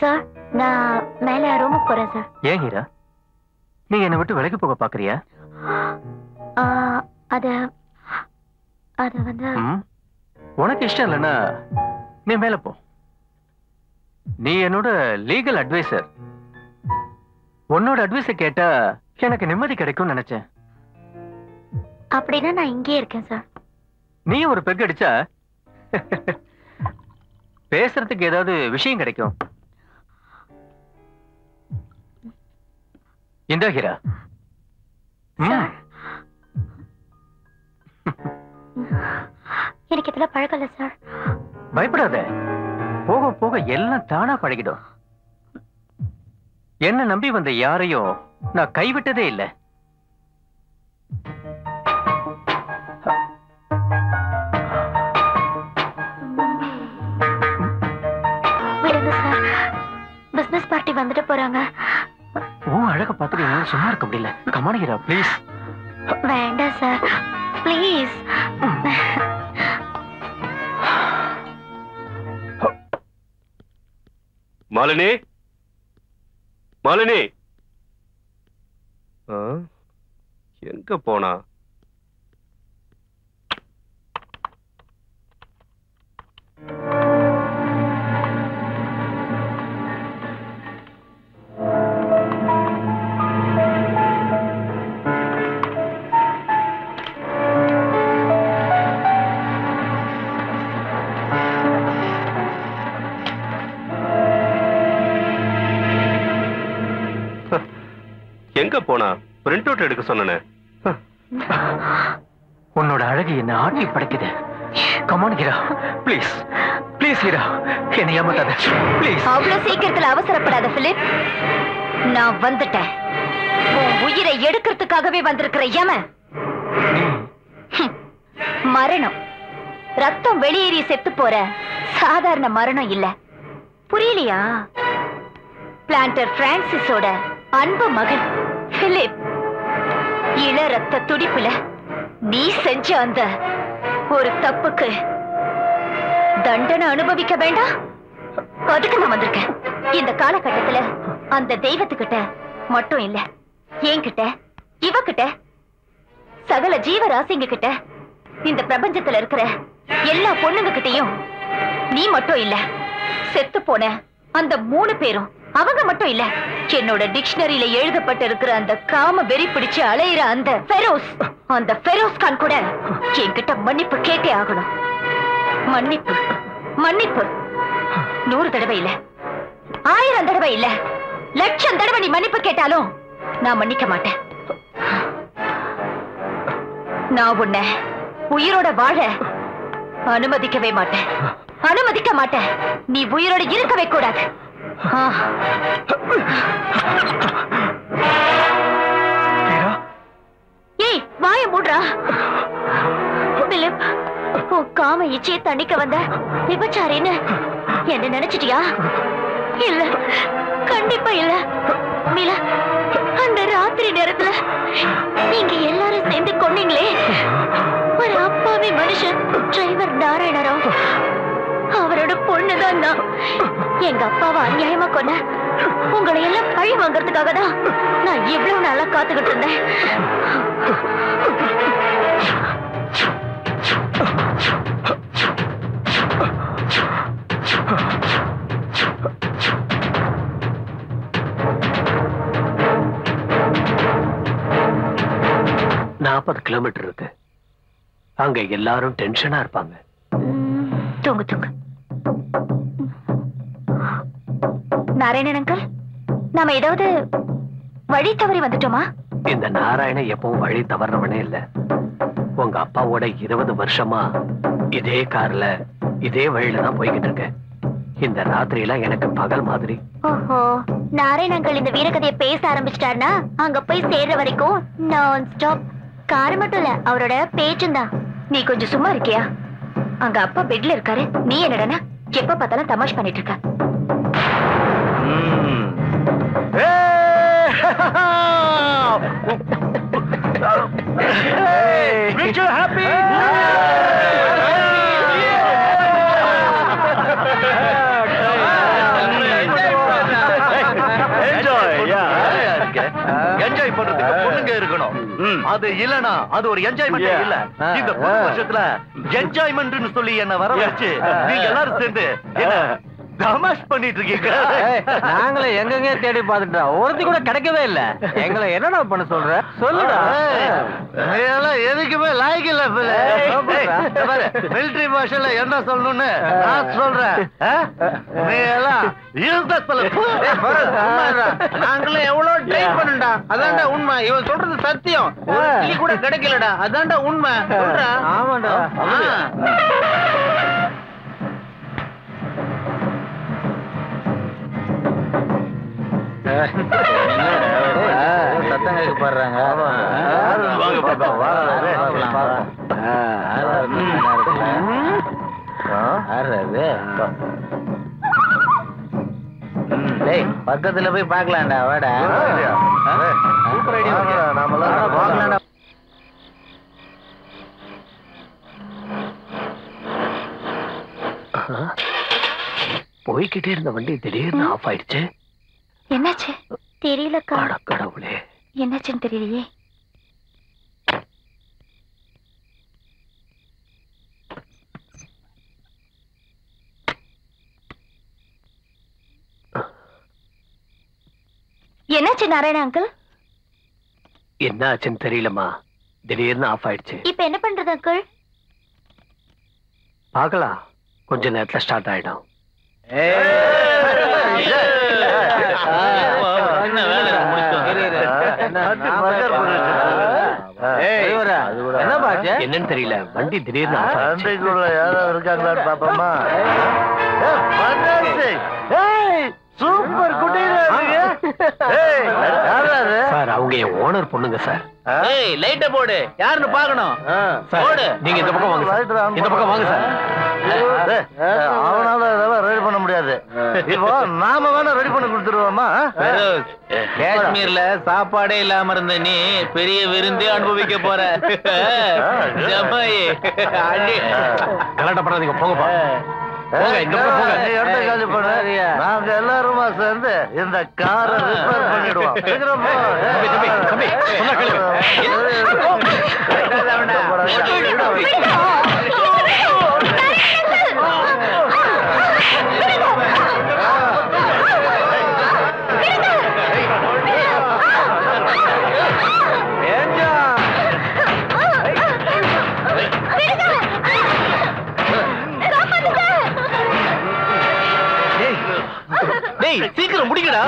சார், நான் மேல ரூமுக்கு போறேன் சார். ஏன் ஹீரா, நீ என்னை விட்டு விலகி போக பாக்குறியா? அது வந்து உனக்கு இஷ்டம் இல்லைன்னா நீ மேல போ. நீ என்னோட லீகல் அட்வைசர். உன்னோட அட்வைஸை கேட்டா எனக்கு நிம்மதி கிடைக்கும்னு நினைச்சேன். அப்படின்னா நான் இங்கே இருக்கேன் சார். நீ ஒரு பெக் அடிச்சா பேசுறதுக்கு ஏதாவது விஷயம் கிடைக்கும். இந்த ஹீரா, எனக்கு இதெல்லாம் பழக்கம் இல்ல சார். பயப்படாத, போக போக எல்லாம் தானா பழகிடும். என்ன நம்பி வந்த யாரையும் நான் கைவிட்டதே இல்லை. விடுங்க சார், பிசினஸ் பார்ட்டி வந்துட்டு போறாங்க. அழக பார்த்துட்டு என்னால சும்மா இருக்க முடியல. Come on Heera, please. வேண்டாம் சார், ப்ளீஸ். மாலினி, மாலினி எங்க போனா? எங்க போனா? பிரிண்ட் அவுட் எடுக்க சொன்னனே. உன்னோட அழகு என்ன ஆட்டி படைக்குது. Come on Heera, please please Heera, என்னை ஏமாத்தாத ப்ளீஸ். அவ்வளவு சீக்கிரத்துல அவசரப்படாத பிலிப். நான் வந்துட்டேன். உன் உயிரை எடுக்கிறதுக்காகவே வந்திருக்கிற யமன். மரணம் ரத்தம் வெளியேறி செத்து போற சாதாரண மரணம் இல்ல. புரியலையா? பிளான்டர் பிரான்சிஸோட அன்பு மகன் பிலிப். இள ரத்த துடிப்புல நீ செஞ்ச அந்த ஒரு தப்புக்கு தண்டனை அனுபவிக்க வேண்டாம். அதுக்கு நான் வந்திருக்கேன். இந்த காலகட்டத்துல அந்த தெய்வத்துக்கிட்ட மட்டும் இல்ல, என்கிட்ட, இவகிட்ட, சகல ஜீவராசிங்க கிட்ட, இந்த பிரபஞ்சத்துல இருக்கிற எல்லா பொண்ணுங்க கிட்டையும் நீ மட்டும் இல்ல, செத்து போன அந்த 3 பேரும் அவங்க மட்டும் இல்ல, என்னோட டிக்ஷனரியில எழுதப்பட்டு இருக்கிற அந்த காம வெறி பிடிச்சு அலையிற அந்த ஃபெரோஸ் கான் கூட என்கிட்ட மன்னிப்பு கேட்டே ஆகணும். மன்னிப்பு மன்னிப்பு 100 தடவை இல்ல, 1000 தடவை இல்ல, 1,00,000 தடவை நீ மன்னிப்பு கேட்டாலும் நான் மன்னிக்க மாட்டேன். நான் உன்னை உயிரோட வாழ அனுமதிக்கவே மாட்டேன். அனுமதிக்க மாட்டேன். நீ உயிரோட இருக்கவே கூடாது. ஏய், வாய மூடுறா. பிலிப், உன் காம இச்சையை தண்டிக்க வந்த விபச்சாரின்னு என்ன நினைச்சிட்டியா? இல்ல, கண்டிப்பா இல்ல. மீலா, அந்த ராத்திரி நேரத்துல நீங்க எல்லாரும் சேர்ந்து கொன்னீங்களே, ஒரு அப்பாவி மனுஷன் டிரைவர் நாராயணராவ், அவரோட பொண்ணுதான் நான். எங்க அப்பாவை அநியாயமா கொன்ன உங்களை எல்லாம் பழி வாங்கறதுக்காக தான் நான் இவ்வளவு நாளா காத்துக்கிட்டு இருந்தேன். கிலோமீட்டர் இருக்கு. அங்க எல்லாரும் டென்ஷனா இருப்பாங்க. தூங்கு தூங்கு. நாராயணன் அங்கிள், நாம ஏதாவது வழி தவறி வந்துட்டோமா? இந்த நாராயணன் எப்பவும் வழி தவறவனே இல்ல. உங்க அப்பாவோட 20 வருஷமா இதே கார்ல இதே வழியில தான் போய்கிட்டு இருக்கேன். இந்த ராத்திரியெல்லாம் எனக்கு பகல் மாதிரி. ஓஹோ, நாராயணன் அங்கிள் இந்த வீரகதையை பேச ஆரம்பிச்சிட்டாருன்னா அங்க போய் சேர்ற வரைக்கும் நான் ஸ்டாப். கார் மட்டும் இல்ல, அவரோட பேச்சும் தான். நீ கொஞ்சம் சும்மா இருக்கியா? அங்க அப்பா பெட்ல இருக்காரு, நீ என்னடா எப்ப பார்த்தாலும் தமாஷ் பண்ணிட்டு இருக்க. என்ஜாய் பண்றதுக்கு பொண்ணுங்க இருக்கணும். அது இல்லனா அது ஒரு என்ஜாய்மெண்ட் இல்ல. இந்த வருஷத்துல என்ஜாய்மெண்ட்னு சொல்லி என்ன வர வச்சு நீங்க எல்லாரும் சேர்ந்து தமாஷ் பண்ணிட்டு இருக்கீங்க. நாங்களே எங்கெங்க தேடி பார்த்துட்டோம், ஒருத்தி கூட கிடைக்கவே இல்ல. எங்களை என்னடா பண்ண சொல்ற? சொல்லுடா. எதுக்குமே லாய்க்கு இல்ல. மிலிட்டரி பாஷையில என்ன சொல்லணும்னு நான் சொல்றேன். நீ எல்லாம் நாங்களே எவ்வளவு ட்ரை பண்ணா, அதான்டா உண்மை. இவன் சொல்றது சத்தியம். ஒரு கூட கிடைக்கலடா, அதான்டா உண்மை. ஆமாடா. சத்தம் கேட்க போடுறாங்க. பக்கத்துல போய் பாக்கலாம்டா. வாடா. போய்கிட்டே இருந்த வண்டி திடீர்னு ஆஃப் ஆயிடுச்சு. என்னாச்சு தெரியலக்கா. கடவுளே, என்னாச்சுன்னு தெரியலையே. என்னாச்சு நாராயண அங்கிள்? என்ன ஆச்சுன்னு தெரியலமா, திடீர்னு ஆஃப் ஆயிடுச்சு. இப்ப என்ன பண்றது அங்கிள்? பார்க்கலாம், கொஞ்ச நேரத்துல ஸ்டார்ட் ஆயிடும். என்னன்னு தெரியல வண்டி திடீர்னு யாராவது இருக்காங்களான்னு பாப்போமா? சூப்பர் குட்டி சார், அவங்க என் ஓனர் பொண்ணுங்க சார். லைட்ட போடு, யாருன்னு பாக்கணும். போடு. நீங்க இந்த பக்கம் வாங்க சார். இந்த பக்கம் வாங்க சார். அவனால இதெல்லாம் ரெடி பண்ண முடியாது. இப்போ நாம வேணா ரெடி பண்ணி கொடுத்துருவோமா? காஷ்மீர்ல சாப்பாடே இல்லாம இருந்த நீ பெரிய விருந்தே அனுபவிக்க போற. கலாட்டம் பண்ணாதீங்க, போங்கப்பா. நாங்க எல்லாருமா சேர்ந்து இந்த காரை ரிப்பேர் பண்ணிடுவோம். சீக்கிரம் முடிக்கடா.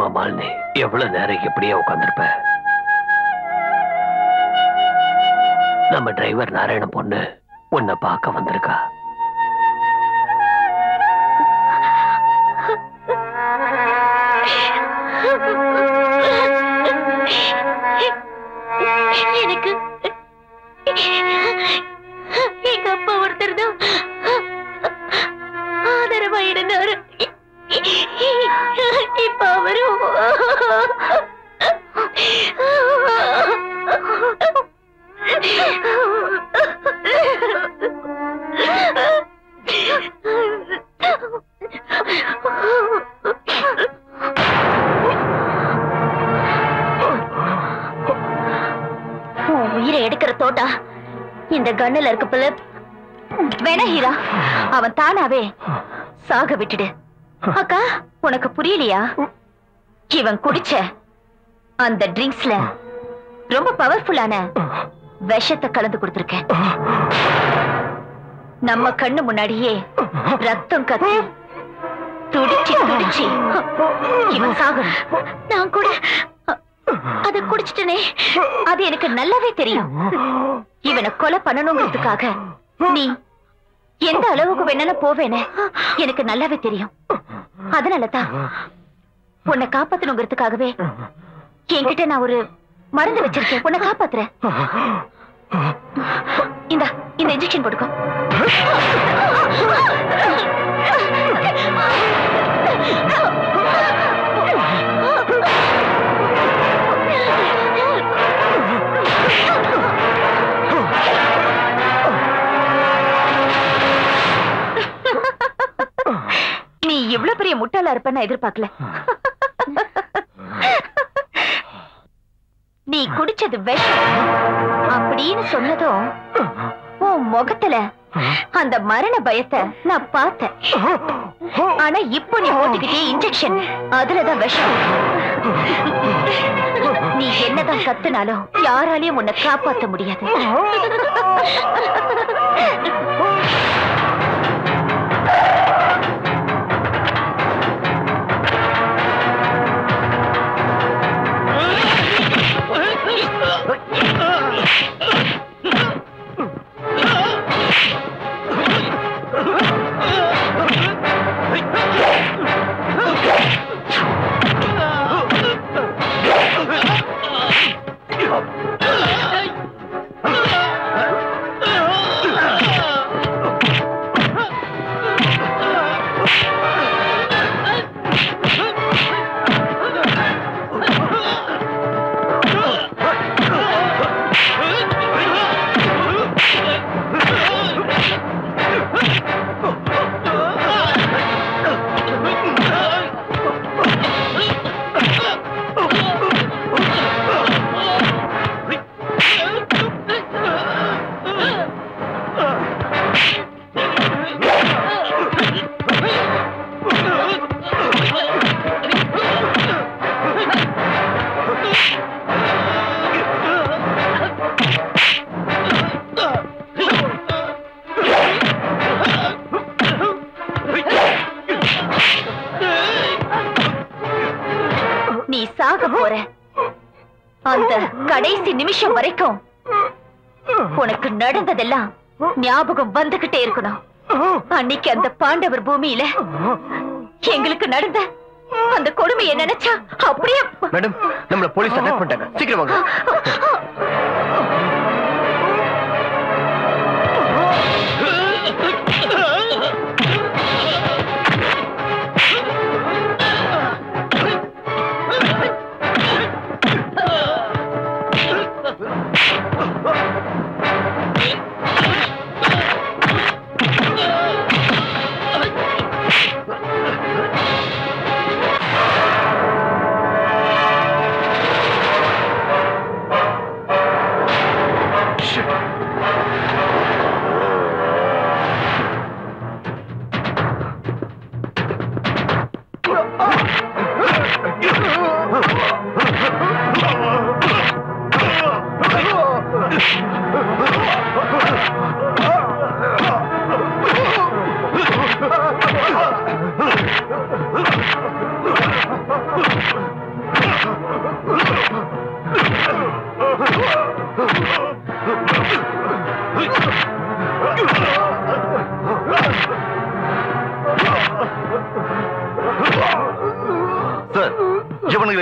மாமால்னே எவ்வளவு நேரம் எப்படியே உட்கார்ந்திருப்ப? நம்ம டிரைவர் நாராயண பொண்ணு உன்னை பார்க்க வந்திருக்கா. தேடினாரு. இப்ப அவரும் உயிரை எடுக்கிற தோட்டா இந்த கண்ணுல இருக்கு போல. வேணா ஹீரா, அவன் தானாவே சாக விட்டுடு. அக்கா, உனக்கு புரியலையா? இவன் குடிச்ச அந்த ட்ரிங்க்ஸ்ல ரொம்ப பவர்ஃபுல்லான விஷத்தை கலந்து கொடுத்திருக்கேன். நம்ம கண்ணு முன்னாடியே ரத்தம் கத்தி துடிச்சு துடிச்சு இவன் சாகணும். நான் கூட அதை குடிச்சிட்டனே, அது எனக்கு நல்லாவே தெரியும். இவனை கொலை பண்ணணுங்கிறதுக்காக நீ எந்த அளவுக்கு வேணாலும் போவேன்னு எனக்கு நல்லாவே தெரியும். அதனாலதான் உன்னை காப்பாத்தணுங்கிறதுக்காகவே என்கிட்ட நான் ஒரு மருந்து வச்சிருக்கேன். உன்னை காப்பாத்துறேன். இந்த இன்ஜெக்ஷன் போட்டுக்கோ. நீ இவ்வளவு பெரிய முட்டாளா இருப்ப எதிர்பார்க்கல. நீ குடிச்சது விஷம் அப்படின்னு சொன்னதும் உன் முகத்துல அந்த மரண பயத்தை நான் பார்த்தேன். ஆனா இப்போ நீ போட்டுக்கிட்டே இன்ஜெக்ஷன், அதுலதான் விஷம். நீ என்னதான் கத்துனாலும் யாராலையும் உன்னை காப்பாற்ற முடியாது. நீ சாக போற அந்த கடைசி நிமிஷம் வரைக்கும் உனக்கு நடந்ததெல்லாம் ஞாபகம் வந்துகிட்டே இருக்கணும். அன்னைக்கு அந்த பாண்டவர் பூமியில எங்களுக்கு நடந்த அந்த கொடுமையை நினைச்சா அப்படியே. மேடம், நம்மள போலீஸ் அட்டாக் பண்ணிட்டாங்க. சீக்கிரம் வாங்க.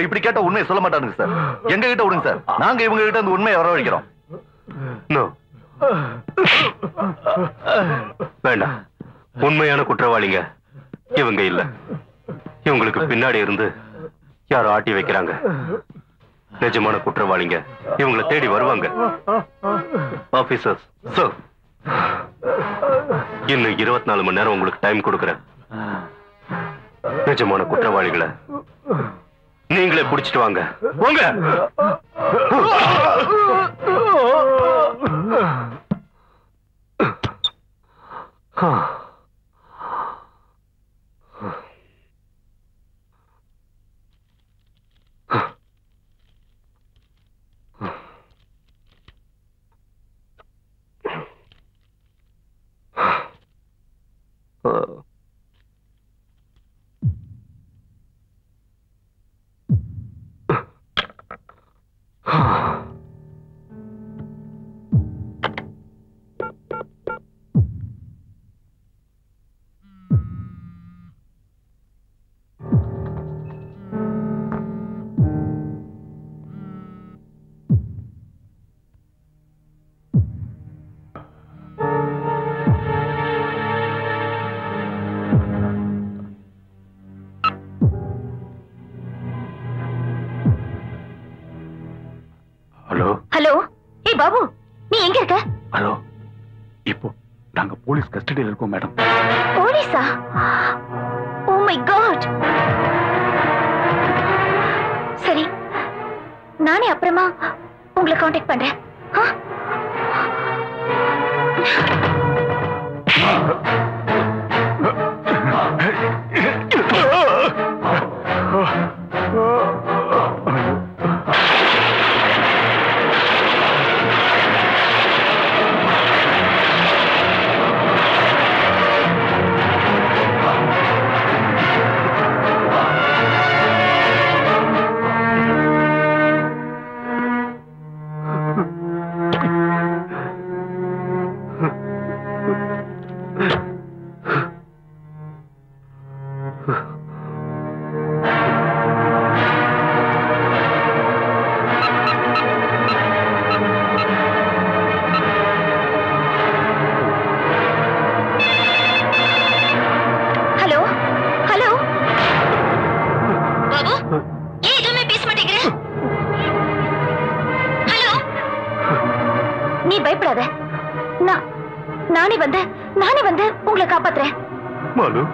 இப்படி கேட்ட உண்மையை சொல்ல மாட்டானுங்க சார். எங்க கிட்ட விடுங்க சார், நாங்க இவங்க கிட்ட அந்த உண்மையை வரவழைக்கிறோம். வேண்டாம், உண்மையான குற்றவாளிங்க இவங்க இல்ல, இவங்களுக்கு பின்னாடி இருந்து யாரோ ஆட்டி வைக்கிறாங்க. நிஜமான குற்றவாளிங்க இவங்களை தேடி வருவாங்க. ஆபீசர்ஸ் சார், இன்னும் 24 மணி நேரம் உங்களுக்கு டைம் கொடுக்கிறேன். நிஜமான குற்றவாளிகளை நீங்களே பிடிச்சிட்டு வாங்க. போங்க. ஹலோ, ஏய் பாபு, நீ எங்க இருக்க? ஹலோ, இப்போ நாங்க போலீஸ் கஸ்டடியில் இருக்கோம் மேடம். போலீஸா? Oh my god. சரி, நானே அப்புறமா உங்களை காண்டாக்ட் பண்றேன். நானே வந்து உங்களை காப்பாத்துறேன். மாலு,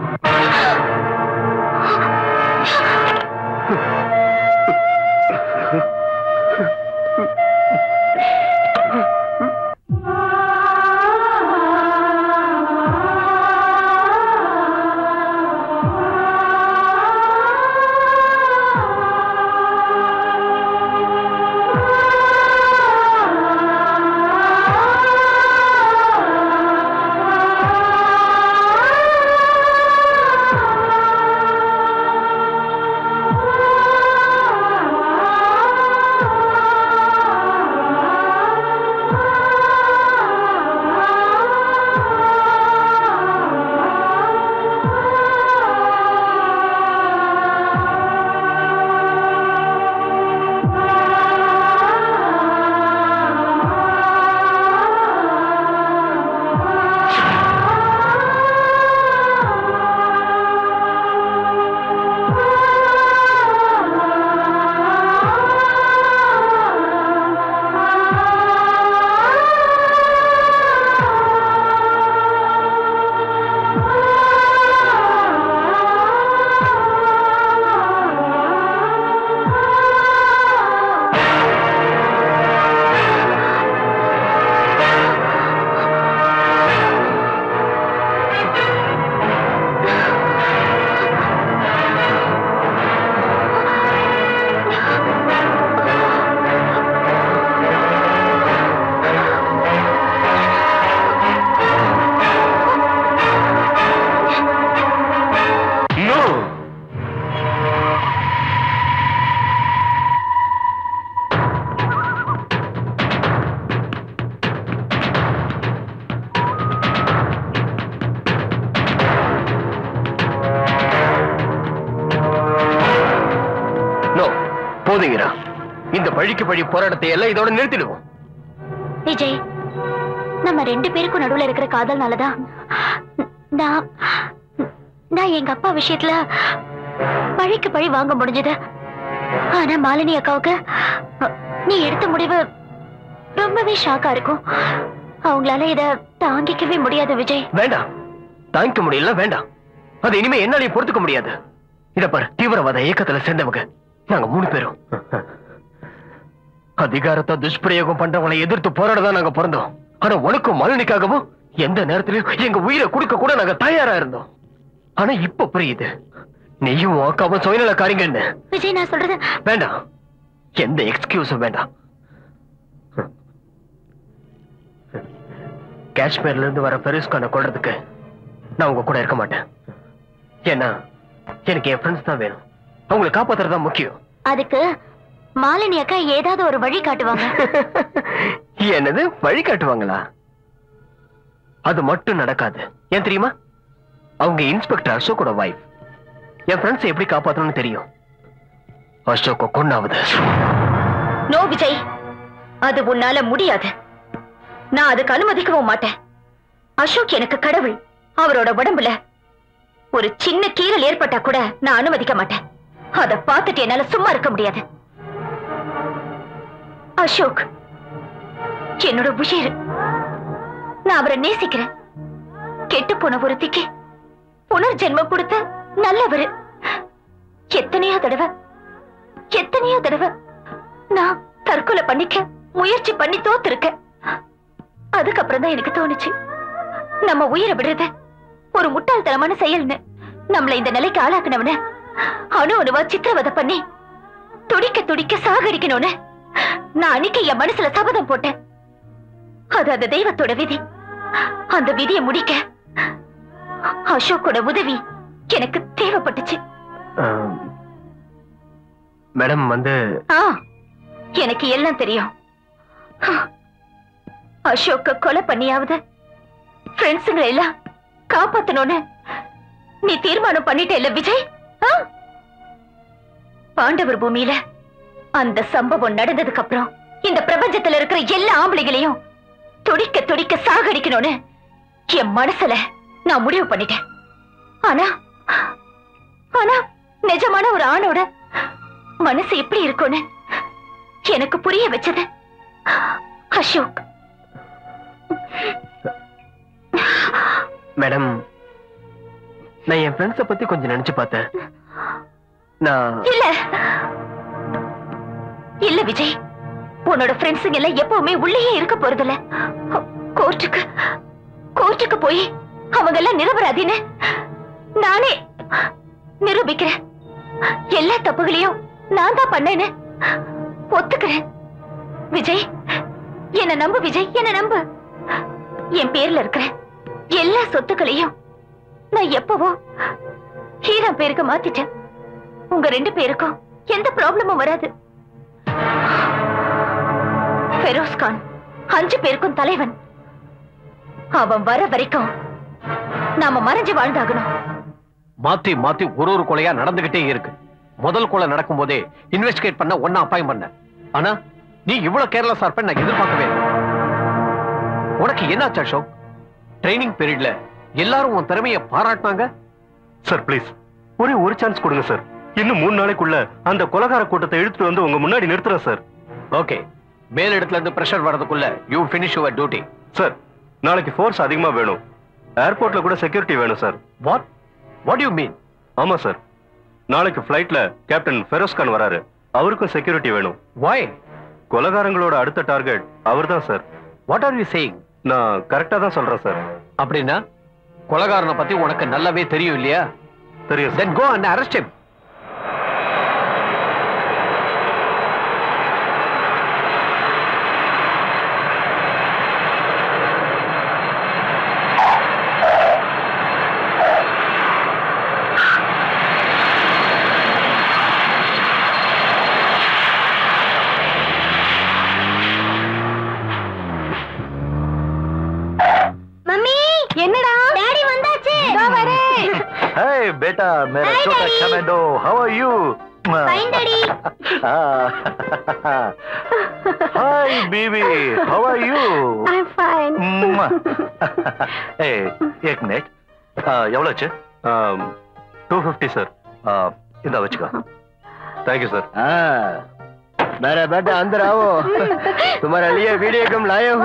போதுங்கிறா. இந்த பழிக்கு பழி போராட்டத்தை எல்லாம் இதோட நிறுத்திடுவோம். விஜய், நம்ம 2 பேருக்கும் நடுவுல இருக்கிற காதல்னாலதான் நான் எங்க அப்பா விஷயத்துல பழிக்கு பழி வாங்க முடிஞ்சது. ஆனா மாலினி அக்காவுக்கு நீ எடுத்த முடிவு ரொம்பவே ஷாக்கா இருக்கும். அவங்களால இத தாங்கிக்கவே முடியாது விஜய். வேண்டாம், தாங்கிக்க முடியல, வேண்டாம். அது இனிமே என்னாலேயே பொறுத்துக்க முடியாது. இத பாரு, தீவிரவாத இயக்கத்துல சேர்ந்தவங்க நாங்க 3 பேரும். அதிகாரத்தை துஷ்பிரயோகம் பண்றவங்களை எதிர்த்து போராடதான் நாங்க பிறந்தோம். ஆனா உனக்கும் மாலினிக்காகவும் எந்த நேரத்திலையும் எங்க உயிரை கொடுக்க கூட நாங்க தயாரா இருந்தோம். ஆனா இப்ப புரியுது, நீயும் அக்காவும் சுயநலக்காரிங்கன்னு. விஜய், நான் சொல்றது வேண்டாம், எந்த எக்ஸ்கியூஸும் வேண்டாம். காஷ்மீர்ல இருந்து வர ஃபெரோஸ் கானை கொல்றதுக்கு நான் உங்க கூட இருக்க மாட்டேன். ஏன்னா எனக்கு என் ஃப்ரெண்ட்ஸ் தான் வேணும். அவங்களை காப்பாத்துறதுதான் முக்கியம். அதுக்கு மாலினி அக்கா ஏதாவது ஒரு வழி காட்டுவாங்க. என்னது வழி காட்டுவாங்களா? அது மட்டும் நடக்காது. ஏன் தெரியுமா? அவங்க இன்ஸ்பெக்டர் அசோக்கோட வைஃப். என் ஃப்ரெண்ட்ஸ் எப்படி காப்பாத்தணும்னு தெரியும். அசோக்க கொன்னாவது. நோ விஜய், அது உன்னால முடியாது. நான் அதுக்கு அனுமதிக்கவும் மாட்டேன். அசோக் எனக்கு கடவுள். அவரோட உடம்புல ஒரு சின்ன கீறல் ஏற்பட்டா கூட நான் அனுமதிக்க மாட்டேன். அதை பார்த்துட்டு என்னால சும்மா இருக்க முடியாது. அசோக் என்னோட உயிர். நான் அவரை நேசிக்கிறேன். கெட்டு போன ஒருத்திக்கு புனர்ஜென்மம் கொடுத்த நல்லவரு. எத்தனையோ தடவை நான் தற்கொலை பண்ணிக்க முயற்சி பண்ணி தோத்துருக்கேன். அதுக்கப்புறம் தான் எனக்கு தோணுச்சு, நம்ம உயிரை விடுறது ஒரு முட்டாள்தனமான செயல்னு. நம்மள இந்த நிலைக்கு ஆளாக்குனவன அணு அணுவா சித்திரவதை பண்ணி துடிக்க துடிக்க சாகடிக்கணும்னு நான் அன்னைக்கு என் மனசுல சபதம் போட்டேன். அது அந்த தெய்வத்தோட விதி. அந்த விதியை முடிக்க அசோக்கோட உதவி எனக்கு தேவைப்பட்டுச்சு. மேடம் எனக்கு எல்லாம் தெரியும். அசோக்க கொலை பண்ணியாவது ஃப்ரெண்ட்ஸுங்களை எல்லாம் காப்பாத்தணும்னு நீ தீர்மானம் பண்ணிட்ட இல்ல விஜய்? பாண்டவர் பூமியில அந்த சம்பவம் நடந்ததுக்கு அப்புறம் இந்த பிரபஞ்சத்துல இருக்கிற எல்லா ஆம்பளைகளையும் துடிக்க துடிக்க சாகடிக்கணும்னு என் மனசுல நான் முடிவு பண்ணிட்டேன். ஆனா ஆனா நிஜமான ஒரு ஆணோட மனசு எப்படி இருக்கும்னு எனக்கு புரிய வச்சது அசோக். மேடம், நான் என் ஃப்ரெண்ட்ஸை பத்தி கொஞ்சம் நினைச்சு பார்த்தேன். இல்ல விஜய், உன்னோட ஃப்ரெண்ட்ஸுங்க எல்லாம் எப்பவுமே உள்ளேயே இருக்க போறதில்ல. கோர்ட்டுக்கு போய் அவங்க எல்லாம் நிரபராதின்னு நானே நிரூபிக்கிறேன். எல்லா தப்புகளையும் நான் தான் பண்ணேன்னு ஒத்துக்கிறேன். விஜய், என்ன நம்பு. விஜய், என்ன நம்பு. என் பேர்ல இருக்கிற எல்லா சொத்துக்களையும் நான் எப்பவோ ஹீரா பேருக்கு மாத்திட்டேன். உங்க 2 பேருக்கும் எந்த ப்ராப்ளமும் வராது. ஃபெரோஸ் கான் 5 பேருக்கும் தலைவன். அவன் வர வரைக்கும் நாம மறைஞ்சு வாழ்ந்தாகணும். மாத்தி மாத்தி ஒரு கொலையா நடந்துகிட்டே இருக்கு. முதல் கொலை நடக்கும் போதே இன்வெஸ்டிகேட் பண்ண ஒன்னா அப்பாயிண்ட் பண்ண. ஆனா நீ இவ்வளவு கேர்லெஸ்ஸா இருப்ப நான் எதிர்பார்க்கவே இல்லை. உனக்கு என்னாச்சு அசோக்? ட்ரைனிங் பீரியட்ல எல்லாரும் உன் திறமையை பாராட்டினாங்க. சார் ப்ளீஸ் ஒரு சான்ஸ் கொடுங்க சார். இன்னும் 3 நாளைக்குள்ள அந்த கொலைகார கூட்டத்தை இழுத்துட்டு வந்து உங்க முன்னாடி நிறுத்துறேன் சார். ஓகே, மேல் இடத்துல இருந்து பிரஷர் வரதுக்குள்ள you finish your duty. Sir, நாளைக்கு ஃபோர்ஸ் அதிகமா வேணும். ஏர்போர்ட்ல கூட செக்யூரிட்டி வேணும் சார். What you mean? ஆமா சார், நாளைக்கு ஃபிளைட்ல கேப்டன் ஃபெரோஸ் கான் வராரு. அவருக்கும் செக்யூரிட்டி வேணும். why? கொலைகாரங்களோட அடுத்த டார்கெட் அவர்தான் sir. What are you saying? நான் கரெக்டா தான் சொல்றேன் சார். அப்படின்னா கொலைகாரனை பத்தி உனக்கு நல்லாவே தெரியும் இல்லையா? தெரியும். then go and arrest him. Hey beta, mera chota commando, how are you? Fine, Daddy. Hi baby, how are you? I'm fine. Hey, एक मिनट. எவ்வளவு ஆச்சு? 250 சார். இந்த வச்சுக்கோ. Thank you sir. मेरा बेटा अंदर आओ, तुम्हारे लिए वीडियो गेम लाया हूँ.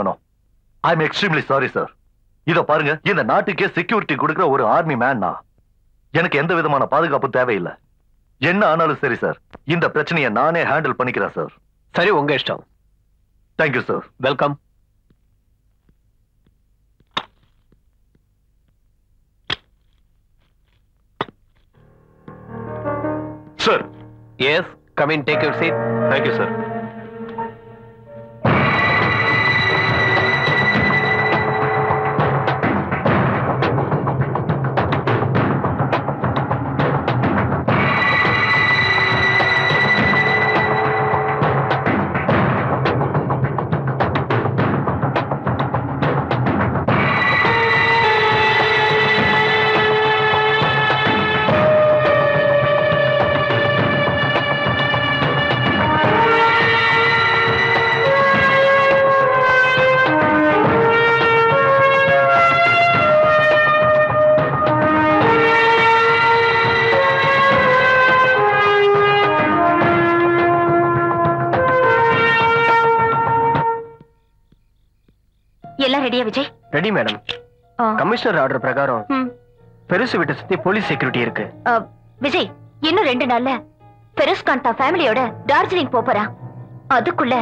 No. I'm extremely sorry, sir. இத பாருங்க, இந்த நாட்டுக்கே செக்யூரிட்டி கொடுக்கிற ஒரு ஆர்மி மேன் நான். எனக்கு எந்த விதமான பாதுகாப்பு தேவையில்லை. என்ன ஆனாலும் சரி சார், இந்த பிரச்சனையை நானே ஹேண்டில் பண்ணிக்கிறேன் சார். சரி, உங்க இஷ்டம். Thank you sir. Welcome. Sir. Yes, come in, take your seat. Thank you sir. ரெடியா Vijay? Ready madam. Commissioner order பிரகாரம் பெருசு வீட்டை சுத்தி போலீஸ் செக்யூரிட்டி இருக்கு. விஜய், இன்னும் 2 நாள்ல பெருஸ் கான் தான் ஃபேமிலியோட டார்ஜிலிங் போறான். அதுக்குள்ள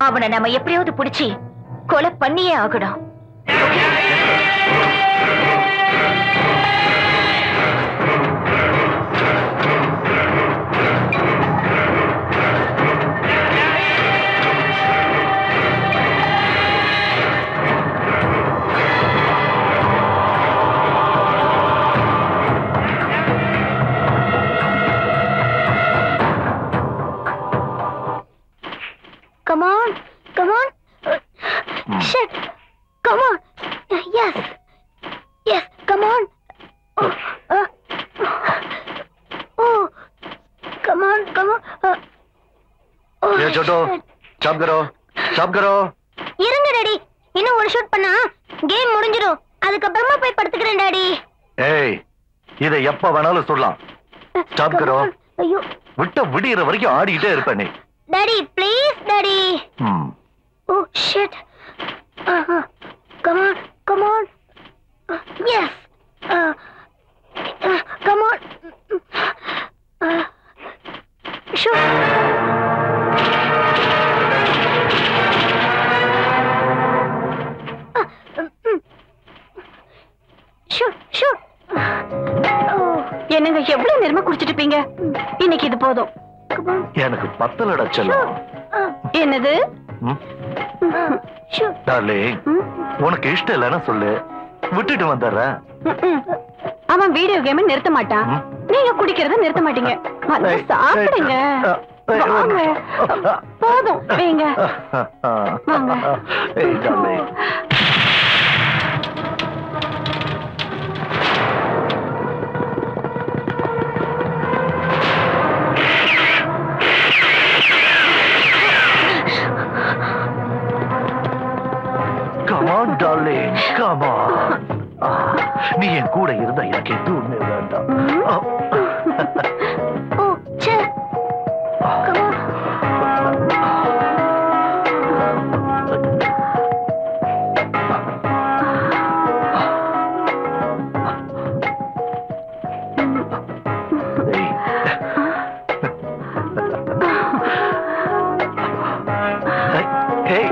அவனை நம்ம எப்படியாவது பிடிச்சி கொலை பண்ணியே ஆகணும். Come on. Shit. Come on. Yes, come on. Oh. Come on. ये छोटो, चाप करो. இருங்க டாடி, இன்னும் ஒரு ஷூட் பண்ணா கேம் முடிஞ்சிடும். அதுக்கப்புறமா போய் படுத்துக்கிறேன் டாடி. ஏய், இதை எப்ப வேணாலும் சொல்லலாம். ஸ்டாப் கரோ. ஐயோ, விட்ட விடியற வரைக்கும் ஆடிட்டே இருப்ப நீ. Daddy please daddy. Oh shit. Come on. Yes. Come on. Shoot. Shoot. என்னங்க எவ்வளவு நேரமா குடிச்சிட்டு இருப்பீங்க? இன்னைக்கு இது போதும். எனக்கு பத்தலடா செல்லம். என்னது? டார்லிங், உனக்கு இஷ்டம் இல்லைன்னா சொல்லு, விட்டுட்டு வந்துடுறேன். அவன் வீடியோ கேம் நிறுத்த மாட்டான், நீங்க குடிக்கிறத நிறுத்த மாட்டீங்க. சாப்பிடுங்க. போதும் வைங்க. வாங்க. Come on, darling. Come on. நீ என் கூட இருந்தா எனக்கு எதுவுமே வேண்டாம். Hey.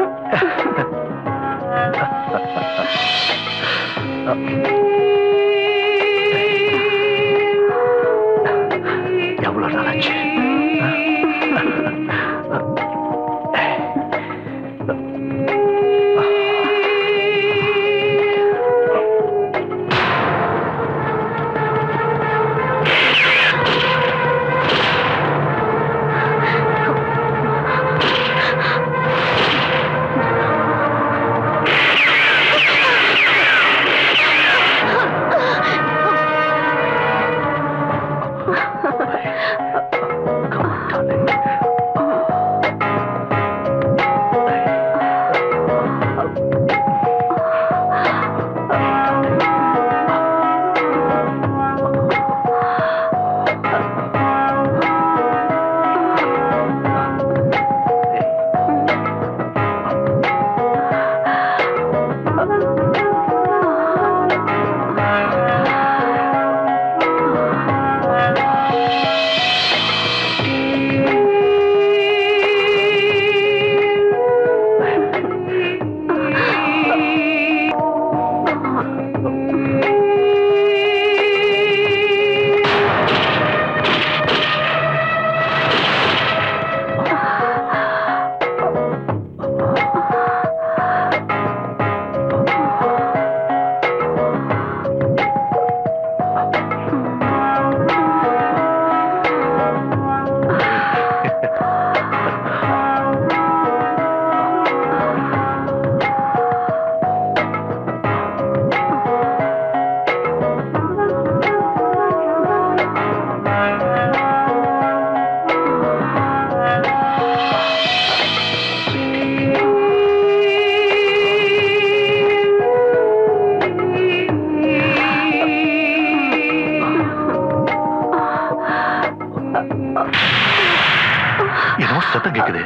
சத்தம் கேக்குது.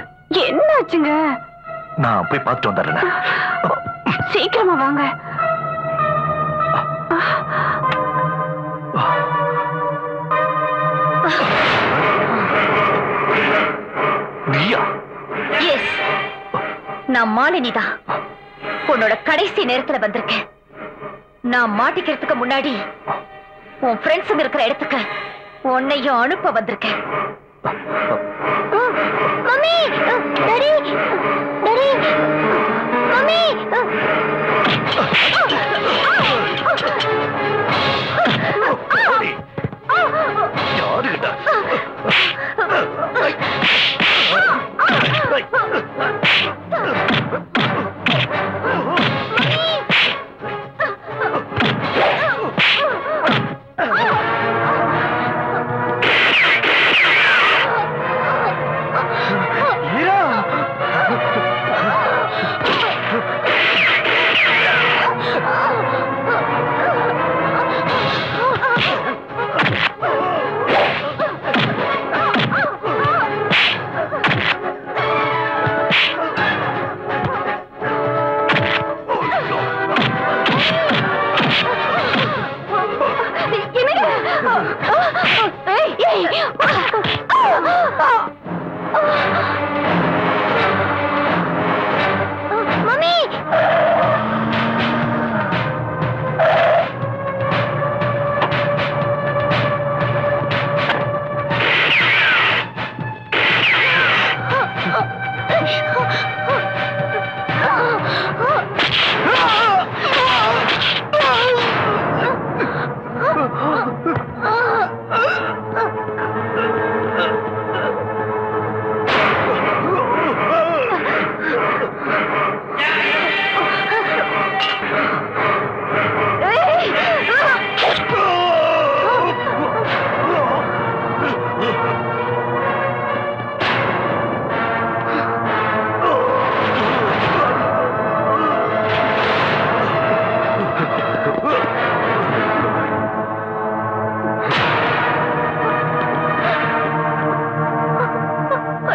என்னாச்சுங்க? நான் போய் பார்த்துட்டு வந்துடுறேன். சீக்கிரமா வாங்க. நீயா? எஸ், நான் மாலினி தான். உன்னோட கடைசி நேரத்துல வந்திருக்கேன். நான் மாட்டிக்கிறதுக்கு முன்னாடி உன் ஃப்ரெண்ட்ஸுங்க இருக்கிற இடத்துக்கு உன்னையும் அனுப்ப வந்திருக்கேன். Mummy, daddy, daddy, mummy. யாருகிட்ட?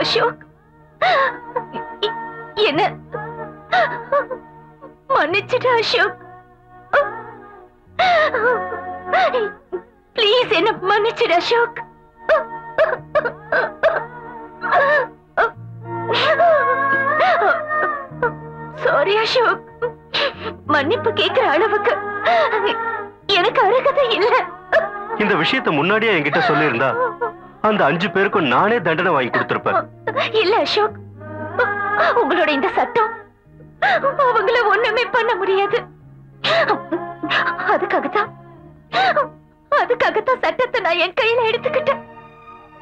அசோக், என்ன மன்னிச்சிடு அசோக். ப்ளீஸ் என்ன மன்னிச்சிடு அசோக். சாரி அசோக். மன்னிப்பு கேட்கிற அளவுக்கு எனக்கு அருகதை இல்ல. இந்த விஷயத்தை முன்னாடியே என்கிட்ட சொல்லியிருந்தா அந்த 5 பேருக்கும் நானே தண்டனை வாங்கி கொடுத்திருப்பேன். இல்ல அசோக், உங்களோட இந்த சட்டம் அவங்கள ஒண்ணுமே பண்ண முடியாது. அதுக்காகத்தான் சட்டத்தை நான் என் கையில எடுத்துக்கிட்டேன்.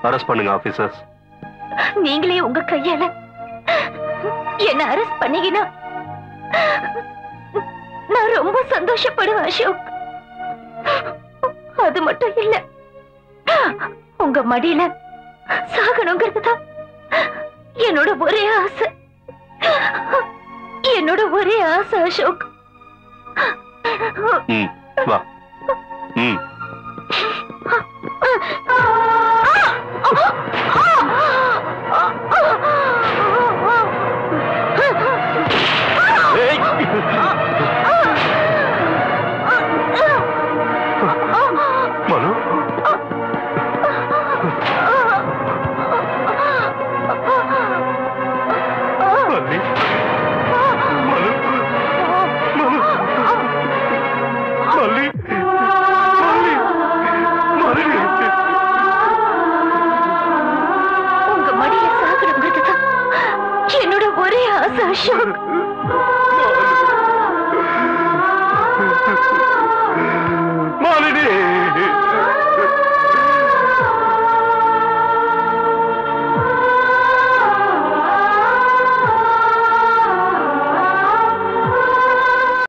அரெஸ்ட் பண்ணுங்க ஆபீசர்ஸ். நீங்களே உங்க கையால என்ன அரெஸ்ட் பண்ணீங்கன்னா நான் ரொம்ப சந்தோஷப்படுவேன் அசோக். அது மட்டும் இல்ல, உங்க மடியில சாகணுங்கிறதுதான் என்னோட ஒரே ஆசை. என்னோட ஒரே ஆசை அசோக். வா. மனு, உங்க மடியில சாகணுங்கிறதுதான் என்னோட ஒரே ஆசை அசோக்.